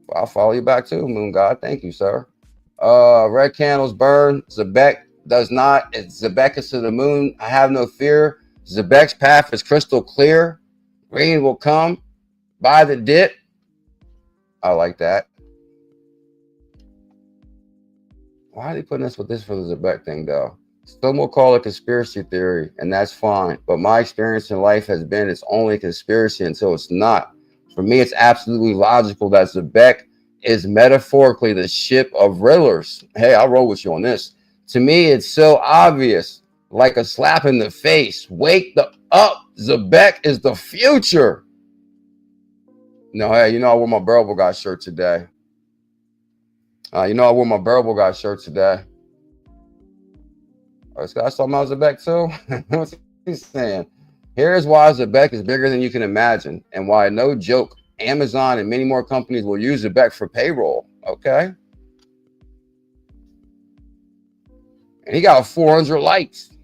Well, I'll follow you back too, Moon God. Thank you, sir. Red candles burn. Zebec does not. It's Zebec is to the moon. I have no fear. Zebec's path is crystal clear. Green will come. Buy the dip. I like that. Why are they putting us with this for the Zebec thing though? Some will call it conspiracy theory, and that's fine. But my experience in life has been it's only a conspiracy until it's not. For me, it's absolutely logical that Zebec is metaphorically the ship of riddlers. Hey, I'll roll with you on this. To me, it's so obvious, like a slap in the face. Wake up. Zebec is the future. No, hey, you know I wore my Bearable God shirt today. You know I wore my Bearable God shirt today. This guy's talking about Zebec too. What's he saying? Here's why Zebec is bigger than you can imagine, and why, no joke, Amazon and many more companies will use Zebec for payroll. Okay. And he got 400 likes.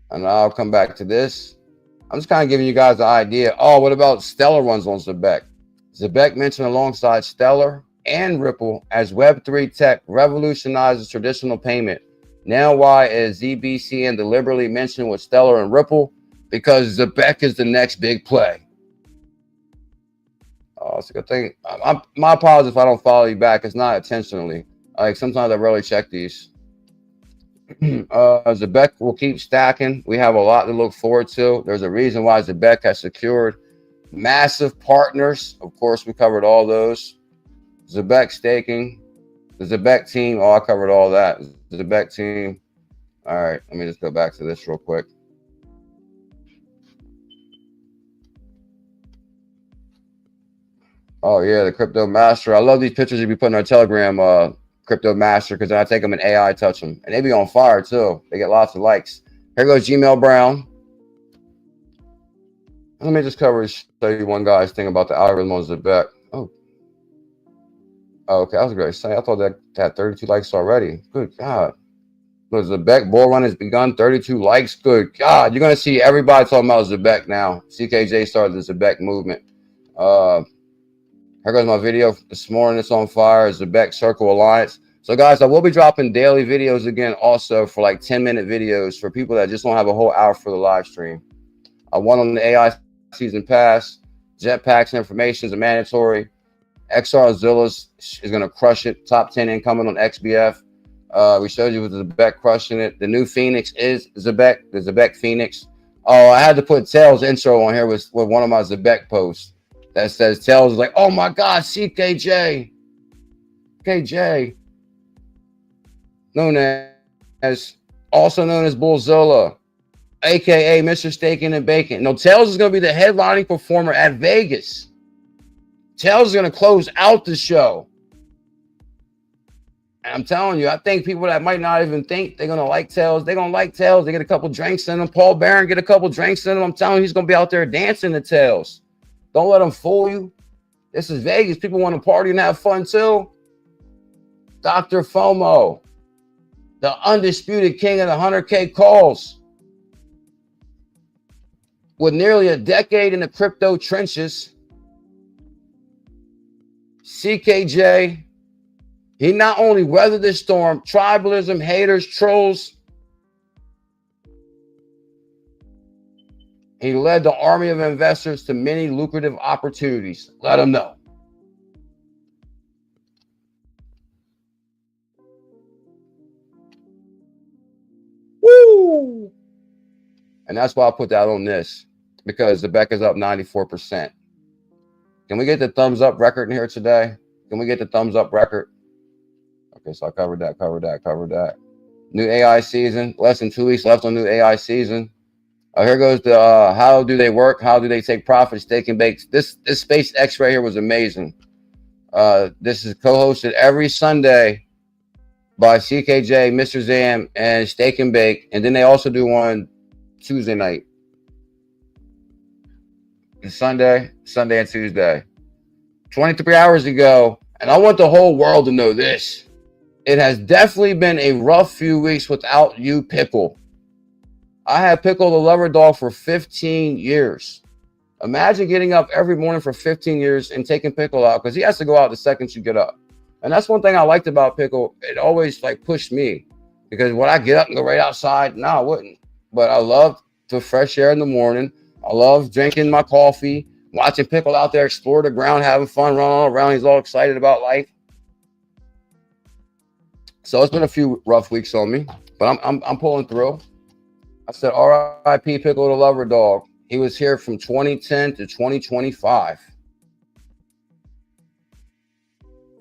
And I'll come back to this. I'm just kind of giving you guys the idea. Oh, what about Stellar runs on Zebec? Zebec mentioned alongside Stellar and Ripple as Web3 tech revolutionizes traditional payment. Now, why is ZBCN deliberately mentioned with Stellar and Ripple? Because Zebec is the next big play. Oh, it's a good thing. My apologies if I don't follow you back. It's not intentionally. Like sometimes I rarely check these. Zebec will keep stacking. We have a lot to look forward to. There's a reason why Zebec has secured massive partners. Of course, we covered all those. Zebec staking, the Zebec team. Oh, I covered all that. The Zebec team. All right, let me just go back to this real quick. Oh yeah, the crypto master. I love these pictures you be putting on Telegram, Crypto Master, because then I take them and AI touch them. And they be on fire too. They get lots of likes. Here goes Gmail Brown. Let me just show you one guy's thing about the algorithm on Zebec. Oh, okay, that was a great say. I thought that had 32 likes already. Good God. The Zebec bull run has begun. 32 likes. Good God. You're going to see everybody talking about Zebec now. CKJ started the Zebec movement. Here goes my video this morning. It's on fire. Zebec Circle Alliance. So, guys, I will be dropping daily videos again also for like 10-minute videos for people that just don't have a whole hour for the live stream. I won on the AI season pass. Jetpacks information is a mandatory. XR Zilla's is going to crush it. Top 10 incoming on XBF. We showed you with the Zebec crushing it. The new Phoenix is Zebec, the Zebec Phoenix. Oh, I had to put Tails intro on here with one of my Zebec posts that says Tails is like, oh my God, CKJ. KJ. Also known as Bullzilla, aka Mr. Staking and Bacon. No, Tails is going to be the headlining performer at Vegas. Tails is going to close out the show. And I'm telling you, I think people that might not even think they're going to like Tails, they're going to like Tails. They get a couple drinks in them. Paul Barron get a couple drinks in him. I'm telling you, he's going to be out there dancing to Tails. Don't let them fool you. This is Vegas. People want to party and have fun too. Dr. FOMO, the undisputed king of the 100K calls. With nearly a decade in the crypto trenches, CKJ, he not only weathered the storm, tribalism, haters, trolls, he led the army of investors to many lucrative opportunities. Let them know. Woo! And that's why I put that on this, because the Zebec is up 94%. Can we get the thumbs up record in here today? Can we get the thumbs up record? Okay, so I covered that. New AI season, less than 2 weeks left on new AI season. Here goes the how do they work? How do they take profits? Stake and bake. This SpaceX right here was amazing. This is co-hosted every Sunday by CKJ, Mr. Zam, and Stake and Bake. And then they also do one Tuesday night. And Sunday and Tuesday. 23 hours ago. And I want the whole world to know this. It has definitely been a rough few weeks without you, Pickle. I had Pickle the lover dog for 15 years. Imagine getting up every morning for 15 years and taking Pickle out, because he has to go out the second you get up. And that's one thing I liked about Pickle. It always like pushed me, because when I get up and go right outside, no, I wouldn't. But I loved the fresh air in the morning. I love drinking my coffee, watching Pickle out there explore the ground, having fun, running all around. He's all excited about life. So it's been a few rough weeks on me, but I'm pulling through. I said, R.I.P. Pickle the lover dog. He was here from 2010 to 2025.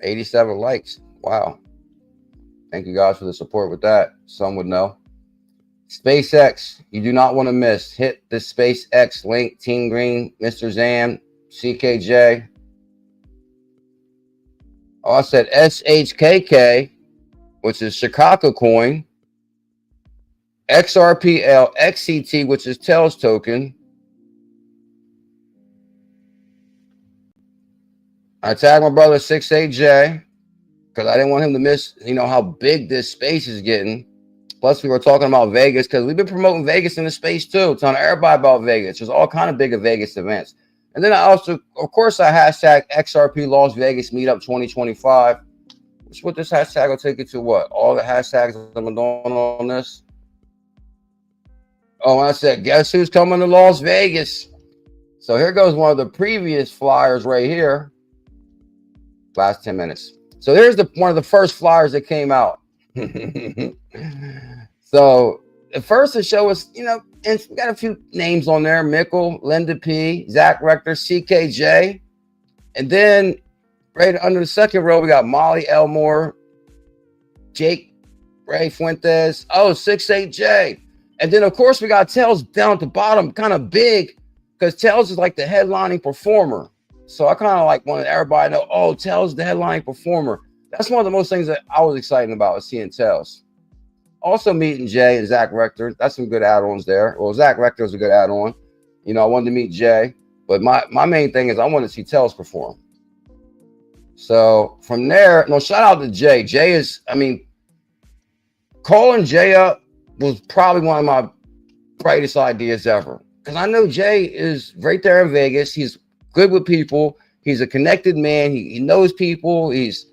87 likes. Wow. Thank you guys for the support with that. Some would know. SpaceX, you do not want to miss. Hit the SpaceX link. Team Green, Mr. Zam, CKJ. Oh, I said SHKK, which is Chicago coin. XRPL, XCT, which is Tails token. I tagged my brother 68J because I didn't want him to miss, how big this space is getting. Plus, we were talking about Vegas because we've been promoting Vegas in the space too, telling everybody about Vegas. There's all kind of big Vegas events. And then I also, of course, I hashtag XRP Las Vegas Meetup 2025. Which what this hashtag will take you to what? All the hashtags I've been doing on this. Oh, and I said, guess who's coming to Las Vegas? So here goes one of the previous flyers right here. Last 10 minutes. So here's one of the first flyers that came out. So at first the show was, and we got a few names on there. Mickle, Linda P, Zach Rector, CKJ. And then right under the second row, we got Molly Elmore, Jake Ray Fuentes, 68J. And then, of course, we got Tails down at the bottom, kind of big, because Tails is like the headlining performer. So I kind of like wanted everybody to know, Tails is the headlining performer. That's one of the most things that I was excited about, is seeing tails. Also meeting Jay and Zach Rector. That's some good add-ons there. Well, Zach Rector is a good add-on. You know, I wanted to meet Jay, but my main thing is I want to see tails perform. So from there, no, shout out to Jay. Jay is, I mean, calling Jay up was probably one of my brightest ideas ever. Because I know Jay is right there in Vegas. He's good with people. He's a connected man. He knows people. He's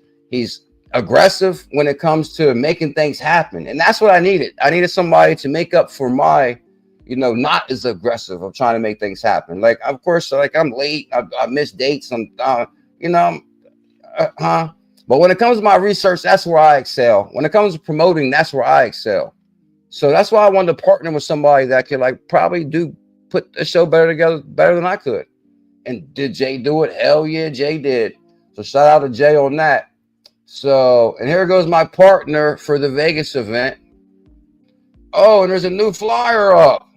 aggressive when it comes to making things happen. And that's what I needed. I needed somebody to make up for my, you know, not as aggressive of trying to make things happen. Like, of course, like I'm late. I miss dates. I'm, you know, but when it comes to my research, that's where I excel. When it comes to promoting, that's where I excel. So that's why I wanted to partner with somebody that could like probably put the show better together, better than I could. And did Jay do it? Hell yeah, Jay did. So shout out to Jay on that. So, and here goes my partner for the Vegas event. Oh, and there's a new flyer up.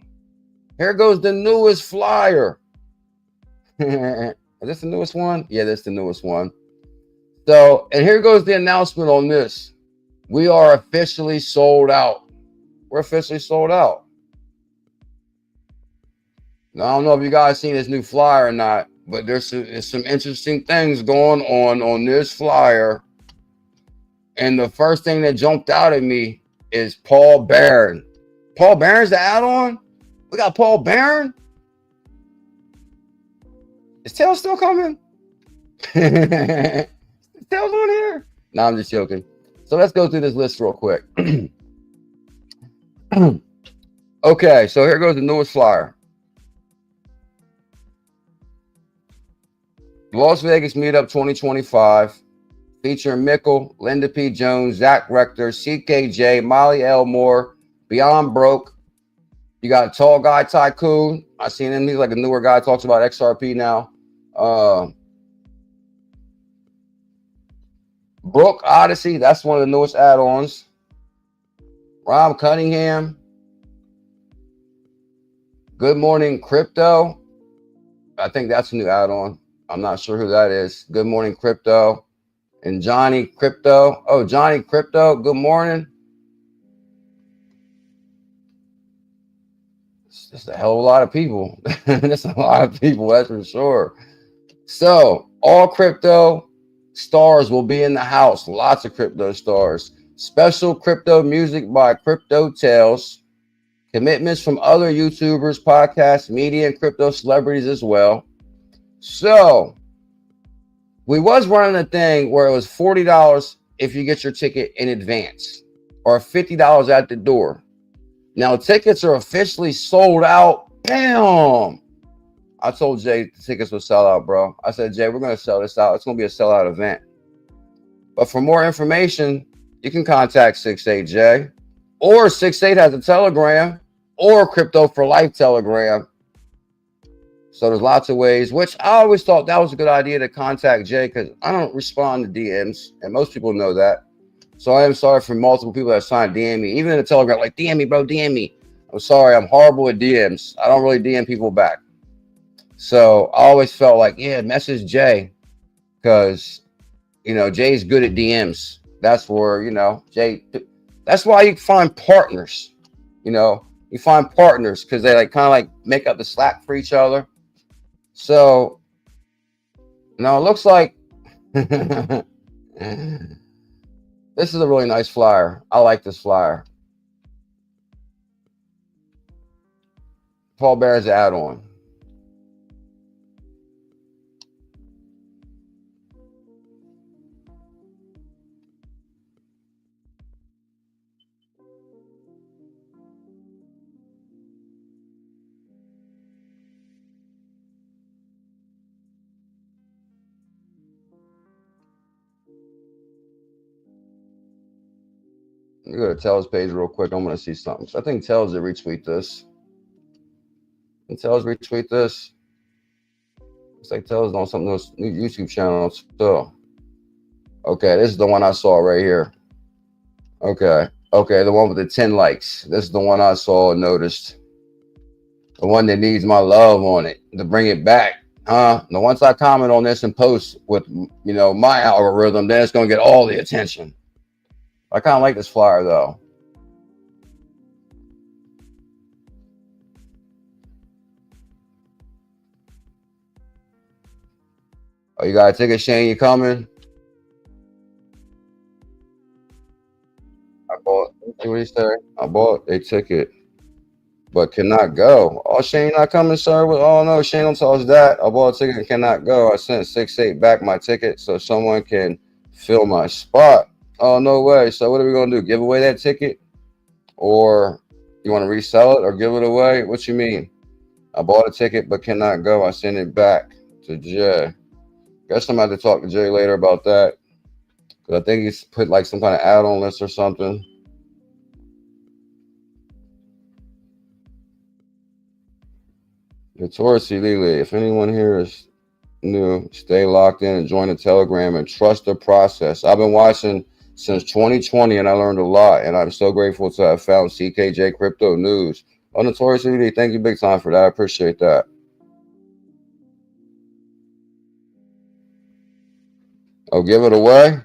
Here goes the newest flyer. Is this the newest one? Yeah, that's the newest one. So, and here goes the announcement on this. We are officially sold out. We're officially sold out. Now, I don't know if you guys seen this new flyer or not, but there's some interesting things going on this flyer. And the first thing that jumped out at me is Paul Barron. Paul Barron's the add-on? We got Paul Barron? Is Tails still coming? Is Tails on here? No, I'm just joking. So let's go through this list real quick. Okay, so here goes the newest flyer. Las Vegas Meetup 2025. Featuring Pickle, Linda P. Jones, Zach Rector, CKJ, Molly Elmore, Beyond Broke. You got Tall Guy Tycoon. I seen him. He's like a newer guy. Talks about XRP now. Brooke Odyssey. That's one of the newest add-ons. Rob Cunningham. Good Morning Crypto. I think that's a new add-on. I'm not sure who that is. Good Morning Crypto. And Johnny Crypto. Oh, Johnny Crypto. Good morning. It's just a hell of a lot of people. That's a lot of people, that's for sure. So, all crypto stars will be in the house. Lots of crypto stars. Special crypto music by Crypto Tales. Commitments from other YouTubers, podcasts, media, and crypto celebrities as well. So, we was running a thing where it was $40 if you get your ticket in advance, or $50 at the door. Now tickets are officially sold out. Bam! I told Jay the tickets will sell out, bro. I said, Jay, we're going to sell this out. It's going to be a sellout event. But for more information, you can contact 68J, or 68 has a Telegram, or Crypto for Life Telegram. So there's lots of ways, which I always thought that was a good idea to contact Jay, because I don't respond to DMs, and most people know that. So I am sorry for multiple people that signed DM me, even in the Telegram, like, DM me, bro, DM me. I'm sorry, I'm horrible with DMs. I don't really DM people back. So I always felt like, yeah, message Jay, because, you know, Jay's good at DMs. That's where, you know, Jay, that's why you find partners, you know, you find partners because they like kind of like make up the slack for each other. So now it looks like this is a really nice flyer. I like this flyer. Paul Barron's add-on. I'm going to Tells page real quick. I'm going to see something. So I think Tells will retweet this. And Tells retweet this. Looks like Tells on something else, new YouTube channel still. Okay, this is the one I saw right here. Okay, the one with the 10 likes. This is the one I saw and noticed. The one that needs my love on it to bring it back. Now, once I comment on this and post with, my algorithm, then it's going to get all the attention. I kind of like this flyer, though. Oh, you got a ticket, Shane? You coming? I bought. What do you say? I bought a ticket, but cannot go. Oh, Shane not coming, sir? Oh no, Shane don't tell us that. I bought a ticket and cannot go. I sent 6-8 back my ticket so someone can fill my spot. Oh no way. So what are we gonna do? Give away that ticket, or you want to resell it or give it away? What you mean? I bought a ticket but cannot go. I sent it back to Jay. Guess I'm gonna have to talk to Jay later about that. I think he's put like some kind of add-on list or something. Notoriously Lily, if anyone here is new, stay locked in and join the Telegram and trust the process. I've been watching since 2020 and I learned a lot, and I'm so grateful to have found CKJ Crypto News. Oh, Notoriously Lily, thank you big time for that. I appreciate that. Oh, give it away?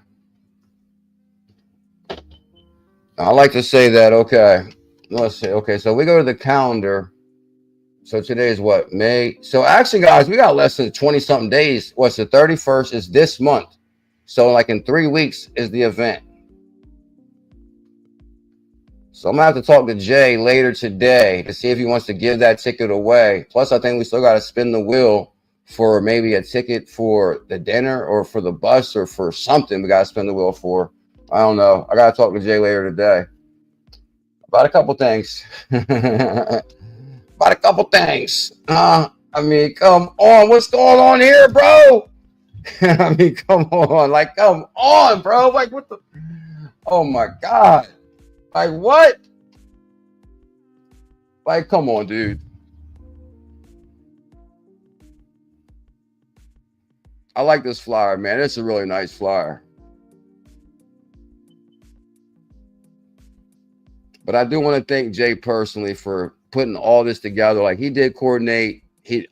I like to say that, okay. Let's see. Okay, so we go to the calendar. So today is what, May? So actually, guys, we got less than 20-something days. What's the 31st is this month. So like in 3 weeks is the event. So I'm gonna have to talk to Jay later today to see if he wants to give that ticket away. Plus, I think we still got to spin the wheel for maybe a ticket for the dinner or for the bus or for something we got to spin the wheel for. I don't know. I got to talk to Jay later today about a couple things. About a couple things. I mean, come on. What's going on here, bro? I mean, come on. Like, come on, bro. Like, what the? Oh, my God. Like, what? Like, come on, dude. I like this flyer, man. It's a really nice flyer. But I do want to thank Jay personally for putting all this together. Like, he did coordinate.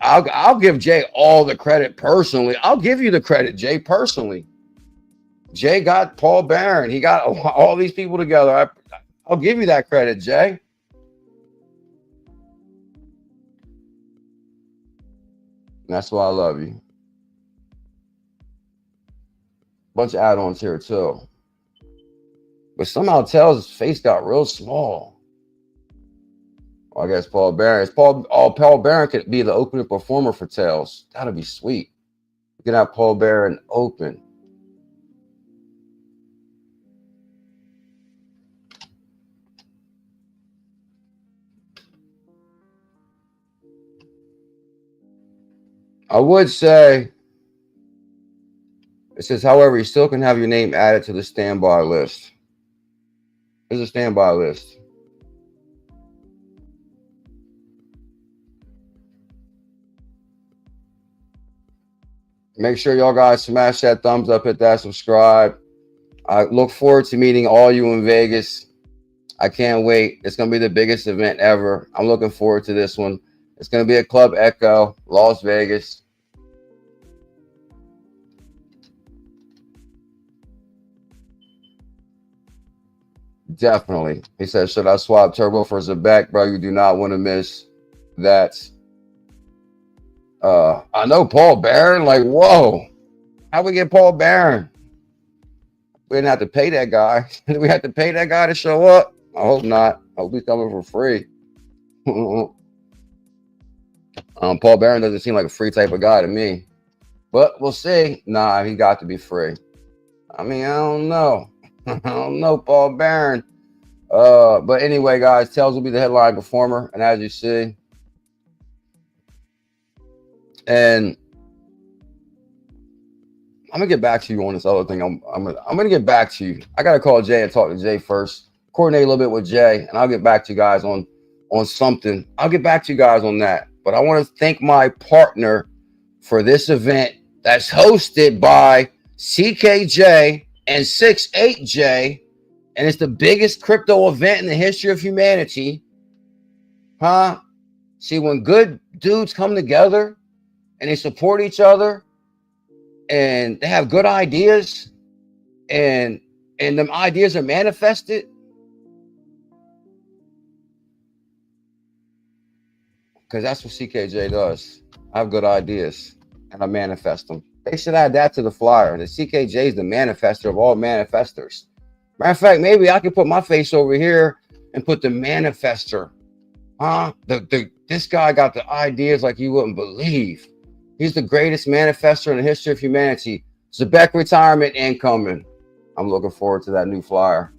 I'll give Jay all the credit personally. I'll give you the credit, Jay, personally. Jay got Paul Barron. He got all these people together. I'll give you that credit, Jay. And that's why I love you. Bunch of add-ons here too. But somehow Tails' face got real small. Well, I guess Paul Barron. Paul Barron could be the opening performer for Tails. That'd be sweet. You can have Paul Barron open. I would say, it says, however, you still can have your name added to the standby list. There's a standby list. Make sure y'all guys smash that thumbs up, hit that subscribe. I look forward to meeting all you in Vegas. I can't wait. It's going to be the biggest event ever. I'm looking forward to this one. It's going to be at Club Echo, Las Vegas. Definitely. He said, should I swap Turbo for Zebec? Bro, you do not want to miss that. I know Paul Barron. Like, whoa. How we get Paul Barron? We didn't have to pay that guy. We had to pay that guy to show up? I hope not. I hope he's coming for free. Paul Barron doesn't seem like a free type of guy to me. But we'll see. Nah, he got to be free. I mean, I don't know. I don't know, Paul Barron. But anyway, guys, Tails will be the headline performer, and as you see, and I'm gonna get back to you on this other thing. I'm gonna get back to you. I gotta call Jay and talk to Jay first, coordinate a little bit with Jay, and I'll get back to you guys on something. I'll get back to you guys on that. But I want to thank my partner for this event that's hosted by CKJ and 68J, and it's the biggest crypto event in the history of humanity. See, when good dudes come together and they support each other, and they have good ideas, and them ideas are manifested. Because that's what CKJ does. I have good ideas and I manifest them. They should add that to the flyer. The CKJ is the manifester of all manifestors. Matter of fact, maybe I can put my face over here and put the manifester. This guy got the ideas like you wouldn't believe. He's the greatest manifester in the history of humanity. Zebec retirement incoming. I'm looking forward to that new flyer.